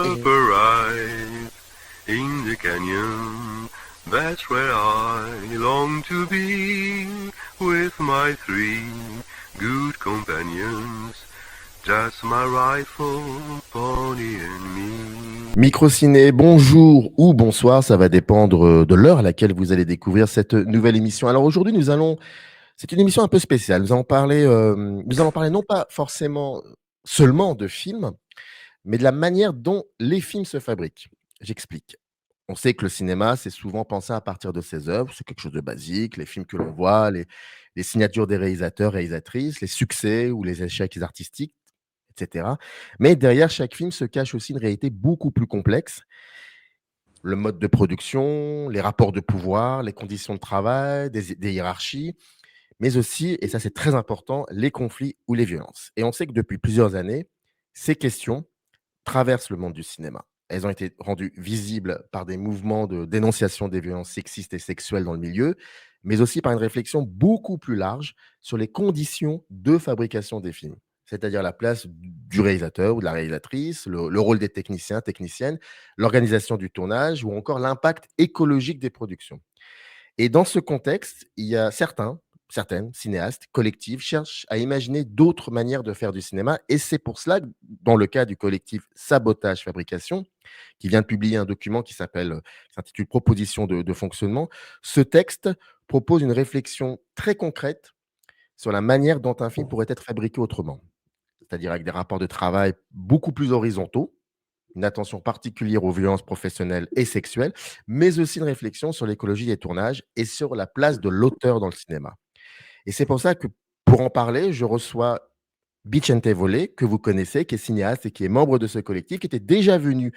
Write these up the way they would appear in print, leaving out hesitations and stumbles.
up arise in the canyon. That's where I long to be with my three good companions. Just my rifle, pony and me. Microciné, bonjour ou bonsoir, ça va dépendre de l'heure à laquelle vous allez découvrir cette nouvelle émission. Alors aujourd'hui, c'est une émission un peu spéciale. Nous allons parler non pas forcément seulement de films, mais de la manière dont les films se fabriquent. J'explique. On sait que le cinéma, c'est souvent pensé à partir de ses œuvres, c'est quelque chose de basique, les films que l'on voit, les signatures des réalisateurs, réalisatrices, les succès ou les échecs artistiques, etc. Mais derrière chaque film se cache aussi une réalité beaucoup plus complexe. Le mode de production, les rapports de pouvoir, les conditions de travail, des hiérarchies, mais aussi, et ça c'est très important, les conflits ou les violences. Et on sait que depuis plusieurs années, ces questions traversent le monde du cinéma. Elles ont été rendues visibles par des mouvements de dénonciation des violences sexistes et sexuelles dans le milieu, mais aussi par une réflexion beaucoup plus large sur les conditions de fabrication des films, c'est-à-dire la place du réalisateur ou de la réalisatrice, le rôle des techniciens, techniciennes, l'organisation du tournage ou encore l'impact écologique des productions. Et dans ce contexte, il y a certaines cinéastes, collectives, cherchent à imaginer d'autres manières de faire du cinéma. Et c'est pour cela que, dans le cas du collectif Sabotage Fabrication, qui vient de publier un document qui s'intitule Proposition de fonctionnement, ce texte propose une réflexion très concrète sur la manière dont un film pourrait être fabriqué autrement, c'est-à-dire avec des rapports de travail beaucoup plus horizontaux, une attention particulière aux violences professionnelles et sexuelles, mais aussi une réflexion sur l'écologie des tournages et sur la place de l'auteur dans le cinéma. Et c'est pour ça que, pour en parler, je reçois Bicente Volé, que vous connaissez, qui est cinéaste et qui est membre de ce collectif, qui était déjà venu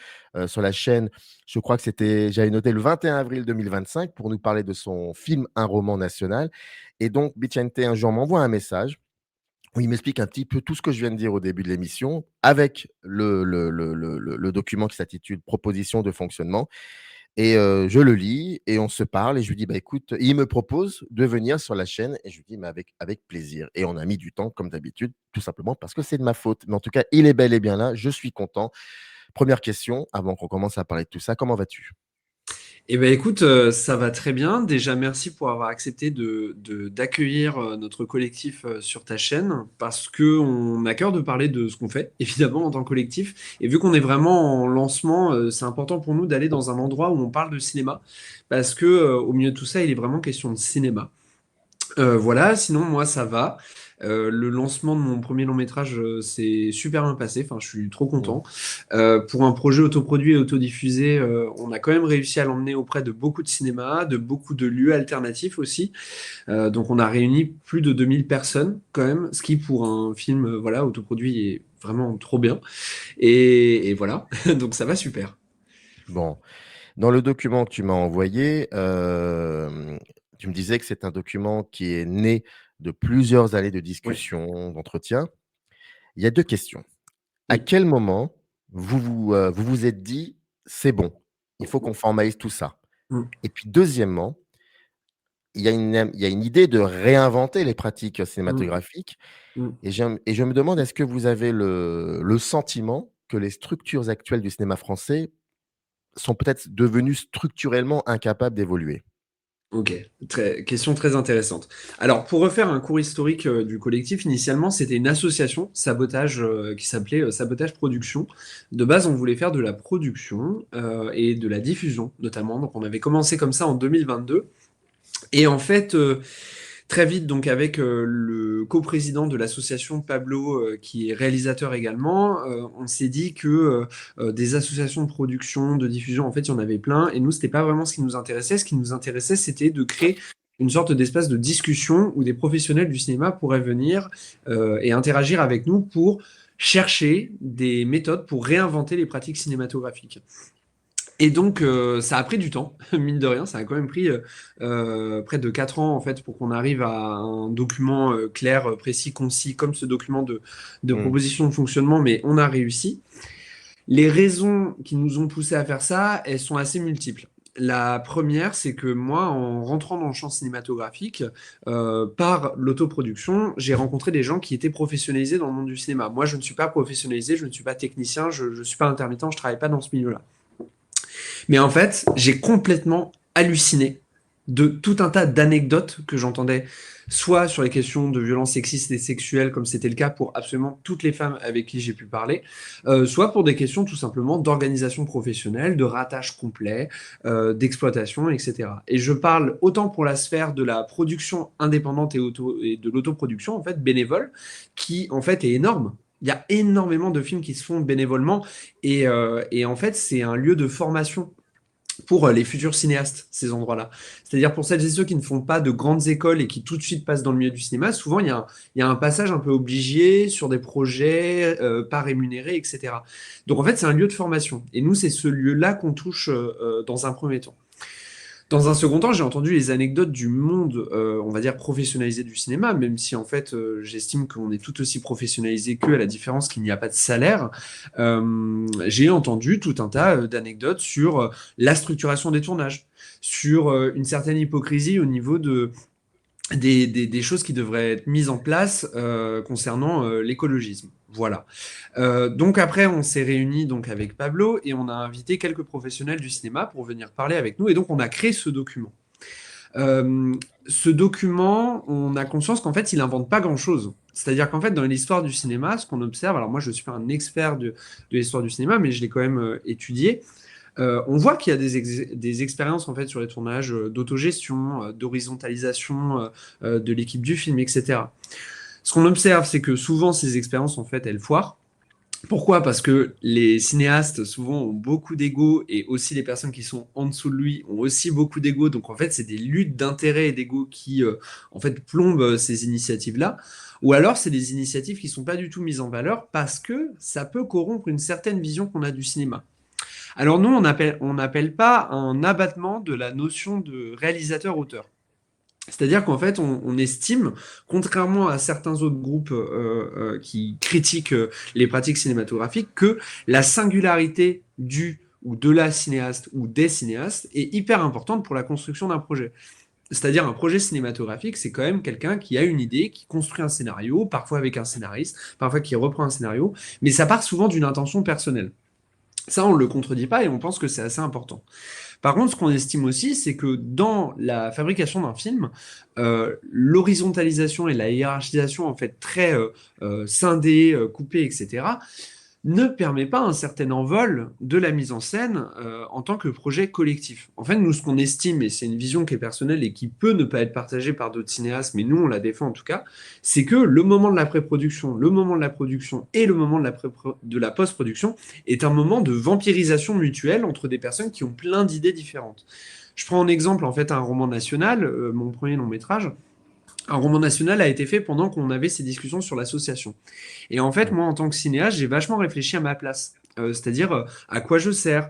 sur la chaîne, je crois que j'avais noté le 21 avril 2025, pour nous parler de son film Un roman national. Et donc, Bicente, un jour, m'envoie un message où il m'explique un petit peu tout ce que je viens de dire au début de l'émission, avec le document qui s'intitule Proposition de fonctionnement. Et je le lis et on se parle et je lui dis: «Bah, écoute», il me propose de venir sur la chaîne et je lui dis: «Mais avec plaisir», et on a mis du temps comme d'habitude, tout simplement parce que c'est de ma faute. Mais en tout cas, il est bel et bien là, je suis content. Première question, avant qu'on commence à parler de tout ça, comment vas-tu? Eh ben écoute, ça va très bien. Déjà, merci pour avoir accepté d'accueillir notre collectif sur ta chaîne, parce qu'on a cœur de parler de ce qu'on fait, évidemment, en tant que collectif. Et vu qu'on est vraiment en lancement, c'est important pour nous d'aller dans un endroit où on parle de cinéma, parce que au milieu de tout ça, il est vraiment question de cinéma. Voilà, sinon moi ça va. Le lancement de mon premier long métrage s'est super bien passé, enfin je suis trop Mmh. content. Pour un projet autoproduit et autodiffusé, on a quand même réussi à l'emmener auprès de beaucoup de cinémas, de beaucoup de lieux alternatifs aussi. Donc on a réuni plus de 2000 personnes quand même, ce qui pour un film voilà, autoproduit est vraiment trop bien. Et voilà, donc ça va super. Bon, dans le document que tu m'as envoyé, tu me disais que c'est un document qui est né de plusieurs années de Ouais. discussions, d'entretiens. Il y a 2 questions. À Oui. quel moment vous vous êtes dit: «C'est bon, il faut qu'on formalise tout ça»? Mm, Et puis deuxièmement, il y a une idée de réinventer les pratiques mm, cinématographiques mm. et je me demande, est-ce que vous avez le sentiment que les structures actuelles du cinéma français sont peut-être devenues structurellement incapables d'évoluer? Ok, question très intéressante. Alors, pour refaire un cours historique du collectif, initialement, c'était une association sabotage qui s'appelait Sabotage Production. De base, on voulait faire de la production et de la diffusion, notamment. Donc, on avait commencé comme ça en 2022. Et en fait, très vite, donc avec le coprésident de l'association Pablo, qui est réalisateur également, on s'est dit que des associations de production, de diffusion, en fait, il y en avait plein. Et nous, c'était pas vraiment ce qui nous intéressait. Ce qui nous intéressait, c'était de créer une sorte d'espace de discussion où des professionnels du cinéma pourraient venir et interagir avec nous pour chercher des méthodes pour réinventer les pratiques cinématographiques. Et donc, ça a pris du temps, mine de rien. Ça a quand même pris près de 4 ans, en fait, pour qu'on arrive à un document clair, précis, concis, comme ce document de Mmh. proposition de fonctionnement, mais on a réussi. Les raisons qui nous ont poussé à faire ça, elles sont assez multiples. La première, c'est que moi, en rentrant dans le champ cinématographique, par l'autoproduction, j'ai rencontré des gens qui étaient professionnalisés dans le monde du cinéma. Moi, je ne suis pas professionnalisé, je ne suis pas technicien, je ne suis pas intermittent, je ne travaille pas dans ce milieu-là. Mais en fait, j'ai complètement halluciné de tout un tas d'anecdotes que j'entendais, soit sur les questions de violences sexistes et sexuelles, comme c'était le cas pour absolument toutes les femmes avec qui j'ai pu parler, soit pour des questions tout simplement d'organisation professionnelle, de ratage complet, d'exploitation, etc. Et je parle autant pour la sphère de la production indépendante et de l'autoproduction, en fait, bénévole, qui en fait est énorme. Il y a énormément de films qui se font bénévolement et en fait, c'est un lieu de formation pour les futurs cinéastes, ces endroits-là. C'est-à-dire pour celles et ceux qui ne font pas de grandes écoles et qui tout de suite passent dans le milieu du cinéma, souvent il y a un passage un peu obligé sur des projets pas rémunérés, etc. Donc en fait, c'est un lieu de formation. Et nous, c'est ce lieu-là qu'on touche dans un premier temps. Dans un second temps, j'ai entendu les anecdotes du monde, on va dire, professionnalisé du cinéma, même si en fait, j'estime qu'on est tout aussi professionnalisé qu'eux, à la différence qu'il n'y a pas de salaire. J'ai entendu tout un tas d'anecdotes sur la structuration des tournages, sur une certaine hypocrisie au niveau des choses qui devraient être mises en place concernant l'écologisme. Voilà. Donc après, on s'est réunis donc avec Pablo et on a invité quelques professionnels du cinéma pour venir parler avec nous. Et donc, on a créé ce document. Ce document, on a conscience qu'en fait, il n'invente pas grand-chose. C'est-à-dire qu'en fait, dans l'histoire du cinéma, ce qu'on observe, alors moi, je ne suis pas un expert de l'histoire du cinéma, mais je l'ai quand même étudié. On voit qu'il y a des expériences en fait sur les tournages d'autogestion, d'horizontalisation de l'équipe du film, etc. Ce qu'on observe, c'est que souvent ces expériences en fait elles foirent. Pourquoi? Parce que les cinéastes souvent ont beaucoup d'ego et aussi les personnes qui sont en dessous de lui ont aussi beaucoup d'ego. Donc en fait, c'est des luttes d'intérêt et d'ego qui en fait plombent ces initiatives-là. Ou alors, c'est des initiatives qui ne sont pas du tout mises en valeur parce que ça peut corrompre une certaine vision qu'on a du cinéma. Alors nous, on n'appelle pas un abattement de la notion de réalisateur-auteur. C'est-à-dire qu'en fait, on estime, contrairement à certains autres groupes qui critiquent les pratiques cinématographiques, que la singularité du ou de la cinéaste ou des cinéastes est hyper importante pour la construction d'un projet. C'est-à-dire un projet cinématographique, c'est quand même quelqu'un qui a une idée, qui construit un scénario, parfois avec un scénariste, parfois qui reprend un scénario, mais ça part souvent d'une intention personnelle. Ça, on ne le contredit pas et on pense que c'est assez important. Par contre, ce qu'on estime aussi, c'est que dans la fabrication d'un film, l'horizontalisation et la hiérarchisation, en fait, très scindée, coupée, etc., ne permet pas un certain envol de la mise en scène en tant que projet collectif. En fait, nous, ce qu'on estime, et c'est une vision qui est personnelle et qui peut ne pas être partagée par d'autres cinéastes, mais nous, on la défend en tout cas, c'est que le moment de la pré-production, le moment de la production et le moment de la post-production est un moment de vampirisation mutuelle entre des personnes qui ont plein d'idées différentes. Je prends en exemple, en fait, un roman national, mon premier long métrage. Un roman national a été fait pendant qu'on avait ces discussions sur l'association. Et en fait, moi, en tant que cinéaste, j'ai vachement réfléchi à ma place. C'est-à-dire à quoi je sers,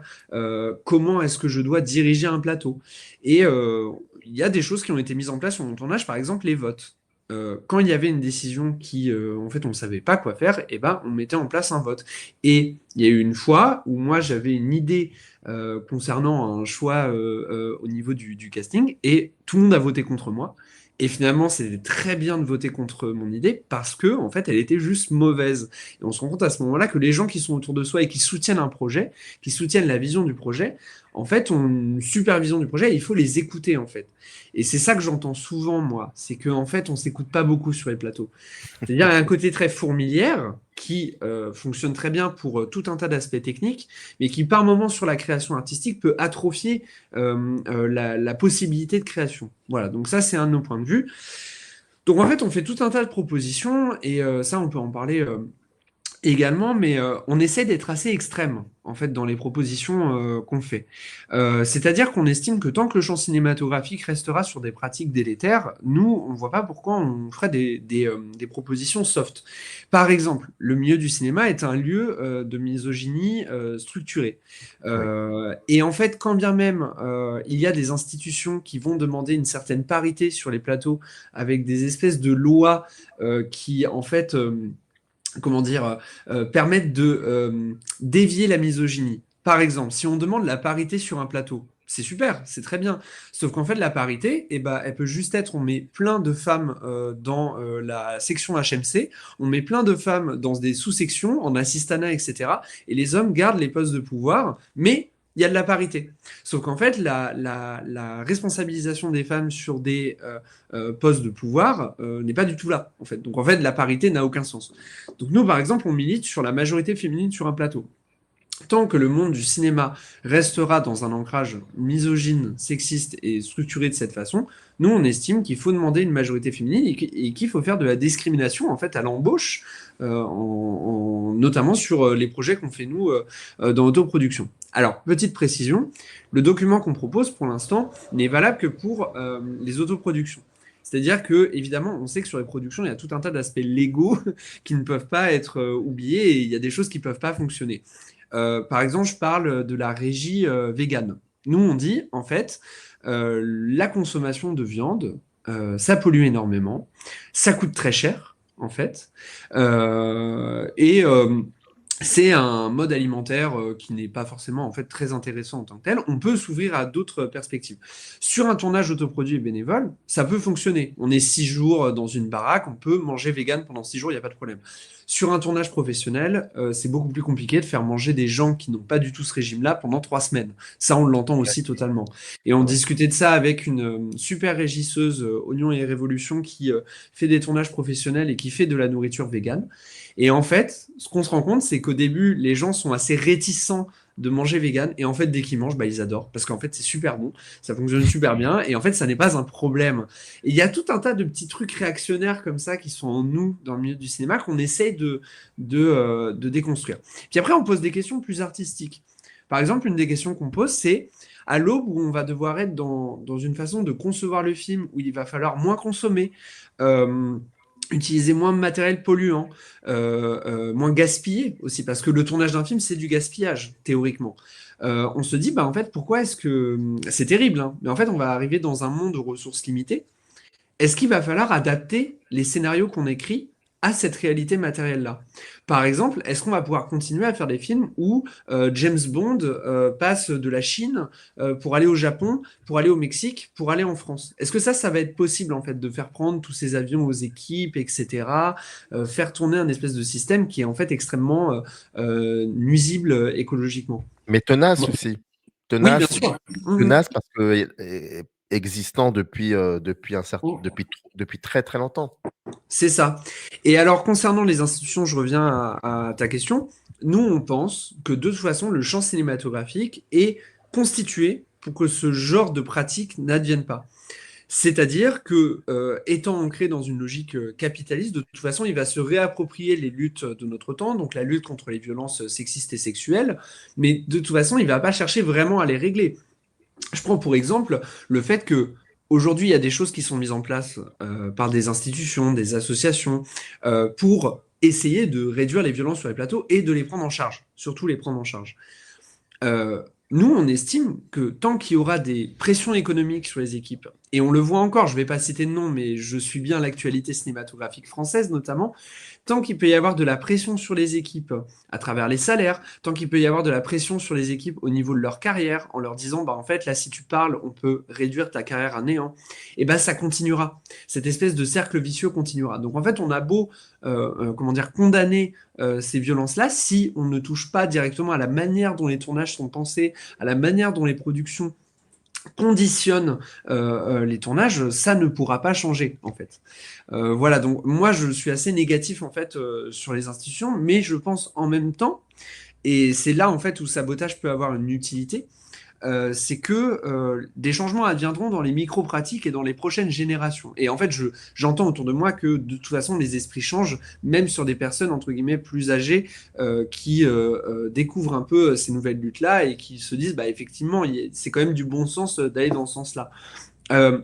comment est-ce que je dois diriger un plateau. Et il y a des choses qui ont été mises en place sur mon tournage, par exemple les votes. Quand il y avait une décision qui, en fait, on ne savait pas quoi faire, et ben, on mettait en place un vote. Et il y a eu une fois où moi, j'avais une idée concernant un choix au niveau du casting, et tout le monde a voté contre moi. Et finalement, c'était très bien de voter contre mon idée parce que, en fait, elle était juste mauvaise. Et on se rend compte à ce moment-là que les gens qui sont autour de soi et qui soutiennent un projet, qui soutiennent la vision du projet, en fait, ont une super vision du projet et il faut les écouter, en fait. Et c'est ça que j'entends souvent, moi. C'est qu'en fait, on s'écoute pas beaucoup sur les plateaux. C'est-à-dire, il y a un côté très fourmilière qui fonctionne très bien pour tout un tas d'aspects techniques, mais qui, par moment, sur la création artistique, peut atrophier la possibilité de création. Voilà, donc ça, c'est un de nos points de vue. Donc, en fait, on fait tout un tas de propositions, et ça, on peut en parler également, mais on essaie d'être assez extrême en fait dans les propositions qu'on fait. C'est-à-dire qu'on estime que tant que le champ cinématographique restera sur des pratiques délétères, nous, on ne voit pas pourquoi on ferait des propositions soft. Par exemple, le milieu du cinéma est un lieu de misogynie structurée. Et en fait, quand bien même il y a des institutions qui vont demander une certaine parité sur les plateaux avec des espèces de lois qui, en fait... comment dire, permettent de dévier la misogynie. Par exemple, si on demande la parité sur un plateau, c'est super, c'est très bien. Sauf qu'en fait, la parité, eh ben, elle peut juste être, on met plein de femmes dans la section HMC, on met plein de femmes dans des sous-sections, en assistana, etc. Et les hommes gardent les postes de pouvoir, mais il y a de la parité. Sauf qu'en fait, la responsabilisation des femmes sur des postes de pouvoir n'est pas du tout là, en fait. Donc en fait, la parité n'a aucun sens. Donc nous, par exemple, on milite sur la majorité féminine sur un plateau. Tant que le monde du cinéma restera dans un ancrage misogyne, sexiste et structuré de cette façon, nous, on estime qu'il faut demander une majorité féminine et qu'il faut faire de la discrimination en fait à l'embauche, notamment sur les projets qu'on fait nous dans l'autoproduction. Alors, petite précision, le document qu'on propose pour l'instant n'est valable que pour les autoproductions. C'est-à-dire que, évidemment, on sait que sur les productions, il y a tout un tas d'aspects légaux qui ne peuvent pas être oubliés et il y a des choses qui ne peuvent pas fonctionner. Par exemple, je parle de la régie végane. Nous, on dit, en fait, la consommation de viande, ça pollue énormément, ça coûte très cher, en fait, et c'est un mode alimentaire qui n'est pas forcément en fait très intéressant en tant que tel. On peut s'ouvrir à d'autres perspectives. Sur un tournage autoproduit et bénévole, ça peut fonctionner. On est 6 jours dans une baraque, on peut manger vegan pendant 6 jours, il n'y a pas de problème. Sur un tournage professionnel, c'est beaucoup plus compliqué de faire manger des gens qui n'ont pas du tout ce régime-là pendant 3 semaines. Ça, on l'entend aussi totalement. Et on discutait de ça avec une super régisseuse Oignon et Révolution qui fait des tournages professionnels et qui fait de la nourriture végane. Et en fait, ce qu'on se rend compte, c'est qu'au début, les gens sont assez réticents de manger vegan. Et en fait, dès qu'ils mangent, bah, ils adorent. Parce qu'en fait, c'est super bon. Ça fonctionne super bien. Et en fait, ça n'est pas un problème. Et il y a tout un tas de petits trucs réactionnaires comme ça qui sont en nous, dans le milieu du cinéma, qu'on essaye de déconstruire. Puis après, on pose des questions plus artistiques. Par exemple, une des questions qu'on pose, c'est à l'aube où on va devoir être dans une façon de concevoir le film, où il va falloir moins consommer, utiliser moins de matériel polluant, moins gaspiller aussi, parce que le tournage d'un film, c'est du gaspillage, théoriquement. On se dit, bah, en fait, pourquoi est-ce que... C'est terrible, hein, mais en fait, on va arriver dans un monde de ressources limitées. Est-ce qu'il va falloir adapter les scénarios qu'on écrit à cette réalité matérielle-là? Par exemple, est-ce qu'on va pouvoir continuer à faire des films où James Bond passe de la Chine pour aller au Japon, pour aller au Mexique, pour aller en France? Est-ce que ça va être possible en fait de faire prendre tous ces avions aux équipes, etc., faire tourner un espèce de système qui est en fait extrêmement nuisible écologiquement? Mais tenace aussi. Oui, bien Tenace, sûr. tenace parce que existant depuis, Mhm. depuis très très longtemps. C'est ça. Et alors, concernant les institutions, je reviens à ta question. Nous, on pense que de toute façon, le champ cinématographique est constitué pour que ce genre de pratique n'advienne pas. C'est-à-dire que, étant ancré dans une logique capitaliste, de toute façon, il va se réapproprier les luttes de notre temps, donc la lutte contre les violences sexistes et sexuelles, mais de toute façon, il ne va pas chercher vraiment à les régler. Je prends pour exemple le fait que aujourd'hui il y a des choses qui sont mises en place par des institutions, des associations pour essayer de réduire les violences sur les plateaux et de les prendre en charge, surtout les prendre en charge. Euh, Nous, on estime que tant qu'il y aura des pressions économiques sur les équipes, et on le voit encore, je ne vais pas citer de nom, mais je suis bien l'actualité cinématographique française notamment, tant qu'il peut y avoir de la pression sur les équipes à travers les salaires, tant qu'il peut y avoir de la pression sur les équipes au niveau de leur carrière, en leur disant, bah en fait, là, si tu parles, on peut réduire ta carrière à néant, et bah ça continuera. Cette espèce de cercle vicieux continuera. Donc en fait, on a beau, comment dire, condamner ces violences-là, si on ne touche pas directement à la manière dont les tournages sont pensés, à la manière dont les productions conditionnent les tournages, ça ne pourra pas changer en fait. Voilà, donc moi je suis assez négatif en fait sur les institutions, mais je pense en même temps, et c'est là en fait où sabotage peut avoir une utilité, c'est que des changements adviendront dans les micro-pratiques et dans les prochaines générations. Et en fait, j'entends autour de moi que de toute façon, les esprits changent, même sur des personnes, entre guillemets, plus âgées, qui découvrent un peu ces nouvelles luttes-là et qui se disent, bah, effectivement, c'est quand même du bon sens d'aller dans ce sens-là. Euh,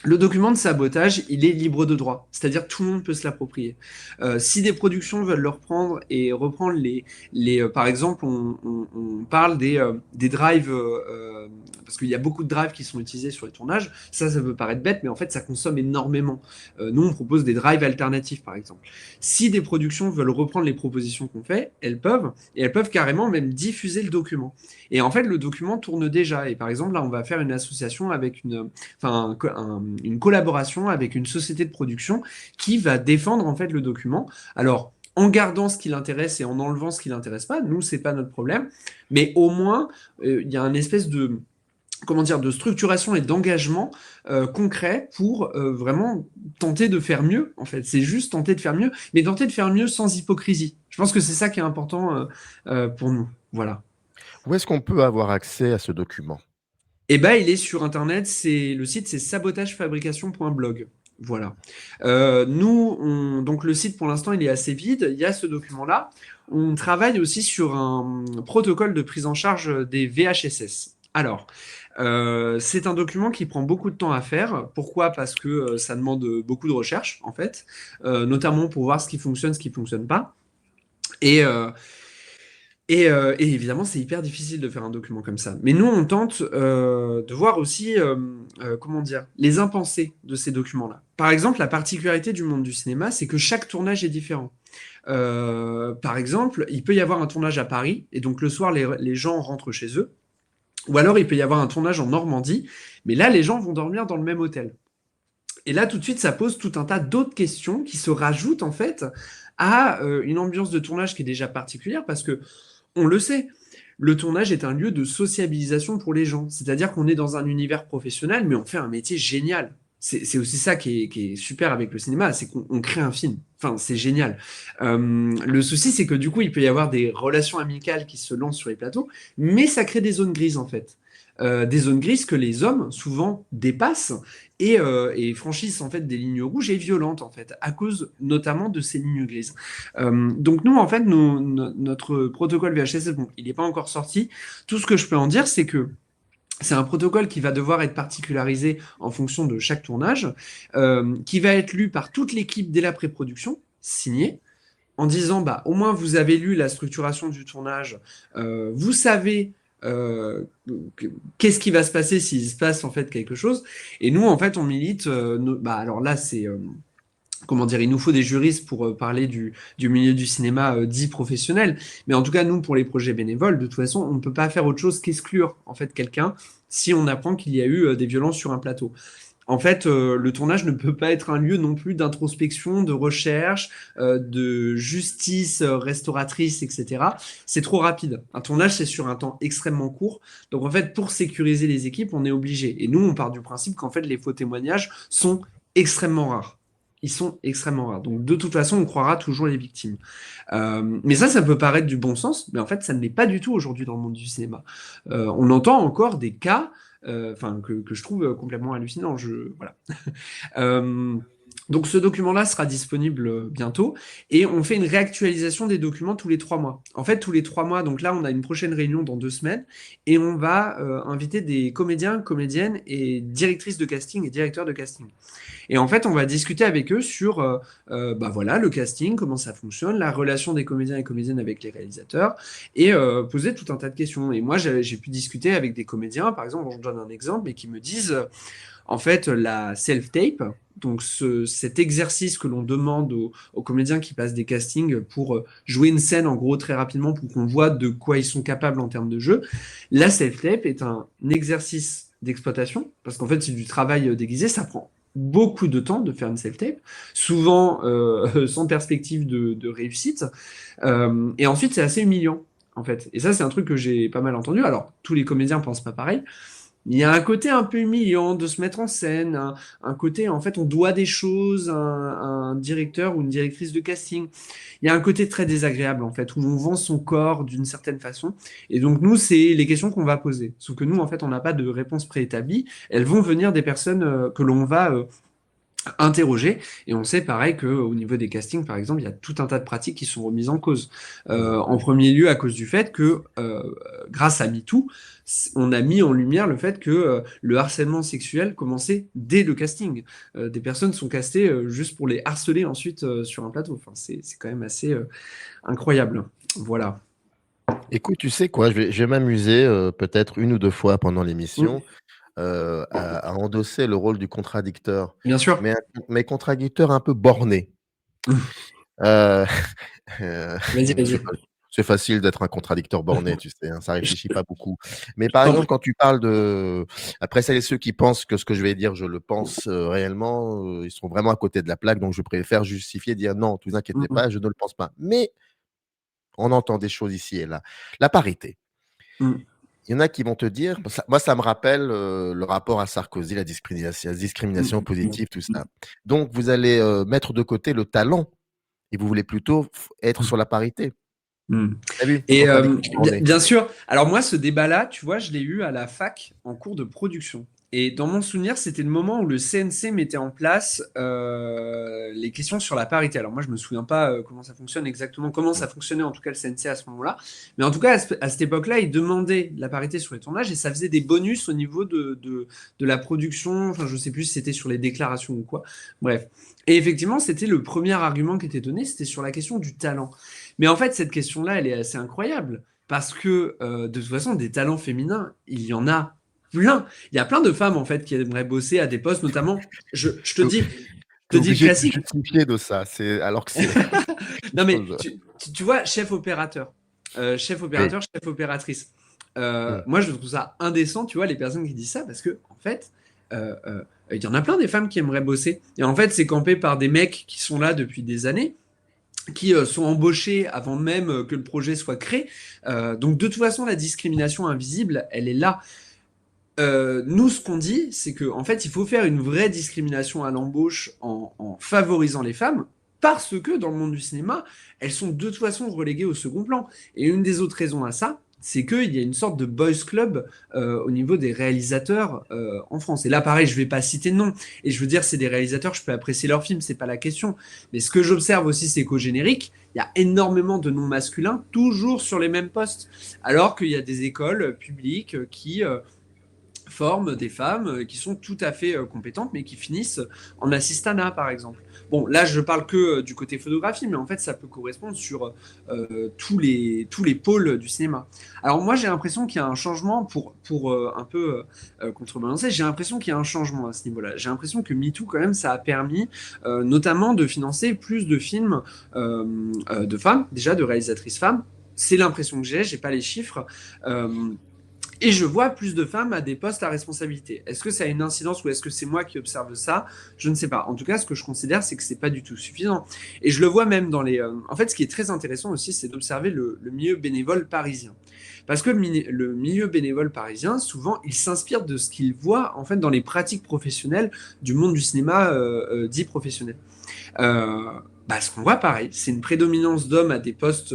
Le document de sabotage, il est libre de droit, c'est-à-dire tout le monde peut se l'approprier. Si des productions veulent le reprendre et reprendre par exemple, on parle des drives, parce qu'il y a beaucoup de drives qui sont utilisés sur les tournages. Ça peut paraître bête, mais en fait, ça consomme énormément. Nous, on propose des drives alternatifs, par exemple. Si des productions veulent reprendre les propositions qu'on fait, elles peuvent, et elles peuvent carrément même diffuser le document. Et en fait, le document tourne déjà. Et par exemple, là, on va faire une association avec une collaboration avec une société de production qui va défendre en fait le document. Alors, en gardant ce qui l'intéresse et en enlevant ce qui l'intéresse pas, nous, c'est pas notre problème. Mais au moins, il y a une espèce de de structuration et d'engagement concret pour vraiment tenter de faire mieux, en fait. C'est juste tenter de faire mieux, mais tenter de faire mieux sans hypocrisie. Je pense que c'est ça qui est important pour nous. Voilà. Où est-ce qu'on peut avoir accès à ce document? Eh ben, il est sur Internet. Le site, c'est sabotagefabrication.blog. Voilà. Donc le site pour l'instant, il est assez vide. Il y a ce document-là. On travaille aussi sur un protocole de prise en charge des VHSS. Alors, c'est un document qui prend beaucoup de temps à faire. Pourquoi? Parce que ça demande beaucoup de recherche, en fait, notamment pour voir ce qui fonctionne pas. Et, et évidemment, c'est hyper difficile de faire un document comme ça. Mais nous, on tente de voir aussi, les impensés de ces documents-là. Par exemple, la particularité du monde du cinéma, c'est que chaque tournage est différent. Par exemple, il peut y avoir un tournage à Paris, et donc le soir, les gens rentrent chez eux. Ou alors, il peut y avoir un tournage en Normandie, mais là, les gens vont dormir dans le même hôtel. Et là, tout de suite, ça pose tout un tas d'autres questions qui se rajoutent, en fait, à une ambiance de tournage qui est déjà particulière, parce que on le sait, le tournage est un lieu de sociabilisation pour les gens. C'est-à-dire qu'on est dans un univers professionnel, mais on fait un métier génial. C'est aussi ça qui est super avec le cinéma, c'est qu'on crée un film. Enfin, c'est génial. Le souci, c'est que du coup, il peut y avoir des relations amicales qui se lancent sur les plateaux, mais ça crée des zones grises, en fait. Des zones grises que les hommes, souvent, dépassent et franchissent, en fait, des lignes rouges et violentes, en fait, à cause notamment de ces lignes grises. Donc nous, en fait, notre protocole VHSS, bon, il n'est pas encore sorti. Tout ce que je peux en dire, c'est que c'est un protocole qui va devoir être particularisé en fonction de chaque tournage, qui va être lu par toute l'équipe dès la pré-production, signé, en disant, bah, au moins vous avez lu la structuration du tournage, vous savez qu'est-ce qui va se passer s'il se passe en fait quelque chose. Et nous, en fait, on milite. Alors là, c'est il nous faut des juristes pour parler du milieu du cinéma dit professionnel. Mais en tout cas, nous, pour les projets bénévoles, de toute façon, on ne peut pas faire autre chose qu'exclure en fait quelqu'un si on apprend qu'il y a eu des violences sur un plateau. En fait, le tournage ne peut pas être un lieu non plus d'introspection, de recherche, de justice restauratrice, etc. C'est trop rapide. Un tournage, c'est sur un temps extrêmement court. Donc, en fait, pour sécuriser les équipes, on est obligé. Et nous, on part du principe qu'en fait, les faux témoignages sont extrêmement rares. Ils sont extrêmement rares. Donc, de toute façon, on croira toujours les victimes. Mais ça peut paraître du bon sens, mais en fait, ça ne l'est pas du tout aujourd'hui dans le monde du cinéma. On entend encore des cas que je trouve complètement hallucinant. Voilà. Donc ce document-là sera disponible bientôt et on fait une réactualisation des documents tous les 3 mois. En fait, tous les 3 mois, donc là, on a une prochaine réunion dans 2 semaines et on va inviter des comédiens, comédiennes et directrices de casting et directeurs de casting. Et en fait, on va discuter avec eux sur voilà, le casting, comment ça fonctionne, la relation des comédiens et comédiennes avec les réalisateurs et poser tout un tas de questions. Et moi, j'ai pu discuter avec des comédiens, par exemple, je donne un exemple, mais qui me disent en fait, la self-tape, donc cet exercice que l'on demande aux comédiens qui passent des castings pour jouer une scène, en gros, très rapidement, pour qu'on voit de quoi ils sont capables en termes de jeu, la self-tape est un exercice d'exploitation, parce qu'en fait, c'est du travail déguisé, ça prend beaucoup de temps de faire une self-tape, souvent sans perspective de réussite, et ensuite, c'est assez humiliant, en fait. Et ça, c'est un truc que j'ai pas mal entendu. Alors, tous les comédiens pensent pas pareil, il y a un côté un peu humiliant de se mettre en scène, un côté, en fait, on doit des choses à un directeur ou une directrice de casting. Il y a un côté très désagréable, en fait, où on vend son corps d'une certaine façon. Et donc, nous, c'est les questions qu'on va poser. Sauf que nous, en fait, on n'a pas de réponse préétablie. Elles vont venir des personnes que l'on va interrogé. Et on sait pareil qu'au niveau des castings, par exemple, il y a tout un tas de pratiques qui sont remises en cause. En premier lieu, à cause du fait que, grâce à MeToo, on a mis en lumière le fait que le harcèlement sexuel commençait dès le casting. Des personnes sont castées juste pour les harceler ensuite sur un plateau. Enfin, c'est quand même assez incroyable. Voilà. Écoute, tu sais quoi, je vais m'amuser peut-être une ou deux fois pendant Mm. l'émission à endosser le rôle du contradicteur, Bien sûr. mais contradicteur un peu borné. Euh, Vas-y, c'est vas-y. fa- c'est facile d'être un contradicteur borné, tu sais, hein, ça réfléchit pas beaucoup. Mais par exemple, quand tu parles de... Après, celles et ceux qui pensent que ce que je vais dire, je le pense réellement, ils sont vraiment à côté de la plaque, donc je préfère justifier, dire non, ne vous inquiétez Mm, pas, je ne le pense pas. Mais on entend des choses ici et là. La parité. mm, Il y en a qui vont te dire, moi ça me rappelle le rapport à Sarkozy, la discrimination mm, positive, tout ça. Donc vous allez mettre de côté le talent et vous voulez plutôt être mm, sur la parité. mm. T'as vu? Et Contradicteur borné. bien sûr, alors moi, ce débat-là, tu vois, je l'ai eu à la fac en cours de production. Et dans mon souvenir, c'était le moment où le CNC mettait en place les questions sur la parité. Alors moi, je me souviens pas comment ça fonctionne exactement, comment ça fonctionnait en tout cas le CNC à ce moment-là. Mais en tout cas, à cette époque-là, ils demandaient la parité sur les tournages et ça faisait des bonus au niveau de la production. Enfin, je sais plus si c'était sur les déclarations ou quoi. Bref. Et effectivement, c'était le premier argument qui était donné, c'était sur la question du talent. Mais en fait, cette question-là, elle est assez incroyable parce que de toute façon, des talents féminins, il y en a plein. Il y a plein de femmes en fait qui aimeraient bosser à des postes, notamment. Je te Tu dis, es le obligé de classique. justifier de ça, alors que c'est quelque Non mais chose. tu vois, chef opérateur, chef Oui. opérateur, chef opératrice. Mm. Moi, je trouve ça indécent, tu vois, les personnes qui disent ça parce que en fait. Il y en a plein des femmes qui aimeraient bosser. Et en fait, c'est campé par des mecs qui sont là depuis des années qui sont embauchés avant même que le projet soit créé. Donc de toute façon, la discrimination invisible, elle est là. Nous, ce qu'on dit, c'est qu'en fait, il faut faire une vraie discrimination à l'embauche en favorisant les femmes, parce que dans le monde du cinéma, elles sont de toute façon reléguées au second plan. Et une des autres raisons à ça, c'est qu'il y a une sorte de boys club au niveau des réalisateurs en France. Et là, pareil, je ne vais pas citer de nom. Et je veux dire, c'est des réalisateurs, je peux apprécier leurs films, c'est pas la question. Mais ce que j'observe aussi, c'est qu'au générique, il y a énormément de noms masculins, toujours sur les mêmes postes. Alors qu'il y a des écoles publiques qui forment des femmes qui sont tout à fait compétentes, mais qui finissent en assistanat, par exemple. Bon, là, je parle que du côté photographie, mais en fait, ça peut correspondre sur tous les pôles du cinéma. Alors moi, j'ai l'impression qu'il y a un changement pour un peu contrebalancer. J'ai l'impression qu'il y a un changement à ce niveau-là. J'ai l'impression que MeToo, quand même, ça a permis notamment de financer plus de films de femmes, déjà de réalisatrices femmes. C'est l'impression que j'ai pas les chiffres. Et je vois plus de femmes à des postes à responsabilité. Est-ce que ça a une incidence ou est-ce que c'est moi qui observe ça? Je ne sais pas. En tout cas, ce que je considère, c'est que c'est pas du tout suffisant. Et je le vois même dans les. En fait, ce qui est très intéressant aussi, c'est d'observer le milieu bénévole parisien. Parce que le milieu bénévole parisien, souvent, il s'inspire de ce qu'il voit en fait dans les pratiques professionnelles du monde du cinéma dit professionnel. Euh, ce qu'on voit pareil, c'est une prédominance d'hommes à des postes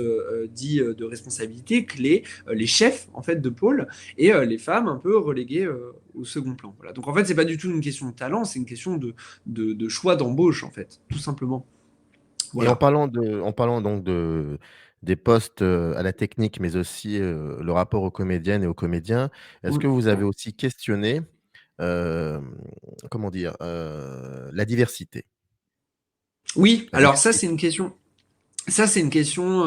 dits de responsabilité clés, les chefs en fait de pôle, et les femmes un peu reléguées au second plan. Voilà. Donc en fait, c'est pas du tout une question de talent, c'est une question de choix d'embauche en fait, tout simplement. Et Voilà. en parlant donc des postes à la technique, mais aussi le rapport aux comédiennes et aux comédiens, est-ce que Mm. vous avez aussi questionné, euh, comment dire, la diversité? Oui, La alors ça diversité. c'est une question. Ça, c'est une question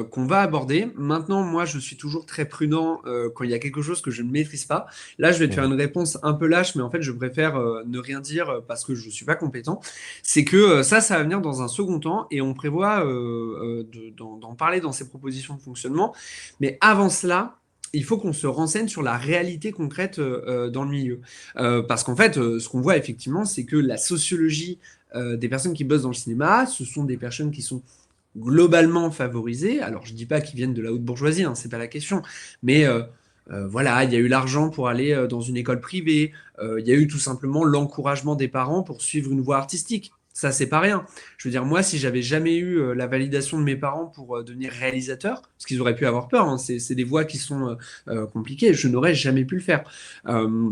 qu'on va aborder. Maintenant, moi, je suis toujours très prudent quand il y a quelque chose que je ne maîtrise pas. Là, je vais te faire Mhm. une réponse un peu lâche, mais en fait, je préfère ne rien dire parce que je ne suis pas compétent. C'est que ça va venir dans un second temps et on prévoit d'en parler dans ces propositions de fonctionnement. Mais avant cela, il faut qu'on se renseigne sur la réalité concrète dans le milieu. Parce qu'en fait, ce qu'on voit effectivement, c'est que la sociologie des personnes qui bossent dans le cinéma, ce sont des personnes qui sont globalement favorisés. Alors, je ne dis pas qu'ils viennent de la haute bourgeoisie, hein, c'est pas la question, mais voilà, il y a eu l'argent pour aller dans une école privée, il y a eu tout simplement l'encouragement des parents pour suivre une voie artistique. Ça, c'est pas rien. Je veux dire, moi, si j'avais jamais eu la validation de mes parents pour devenir réalisateur, parce qu'ils auraient pu avoir peur, hein, c'est des voies qui sont compliquées, je n'aurais jamais pu le faire. Euh,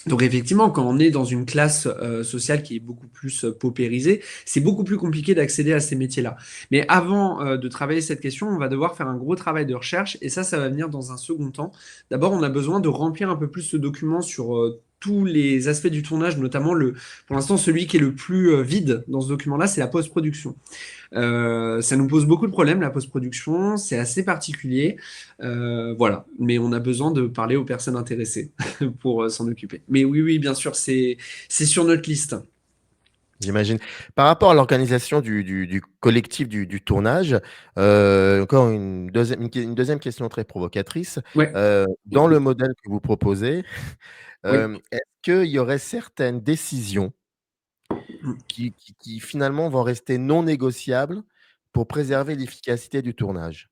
Donc effectivement, quand on est dans une classe sociale qui est beaucoup plus paupérisée, c'est beaucoup plus compliqué d'accéder à ces métiers-là. Mais avant de travailler cette question, on va devoir faire un gros travail de recherche et ça va venir dans un second temps. D'abord, on a besoin de remplir un peu plus ce document sur tous les aspects du tournage, notamment pour l'instant, celui qui est le plus vide dans ce document-là, c'est la post-production. Ça nous pose beaucoup de problèmes, la post-production, c'est assez particulier. Voilà, mais on a besoin de parler aux personnes intéressées pour s'en occuper. Mais oui, oui, bien sûr, c'est sur notre liste. J'imagine. Par rapport à l'organisation du collectif du tournage, encore une deuxième question très provocatrice. Ouais, Dans le modèle que vous proposez, oui. est-ce qu'il y aurait certaines décisions qui finalement vont rester non négociables pour préserver l'efficacité du tournage?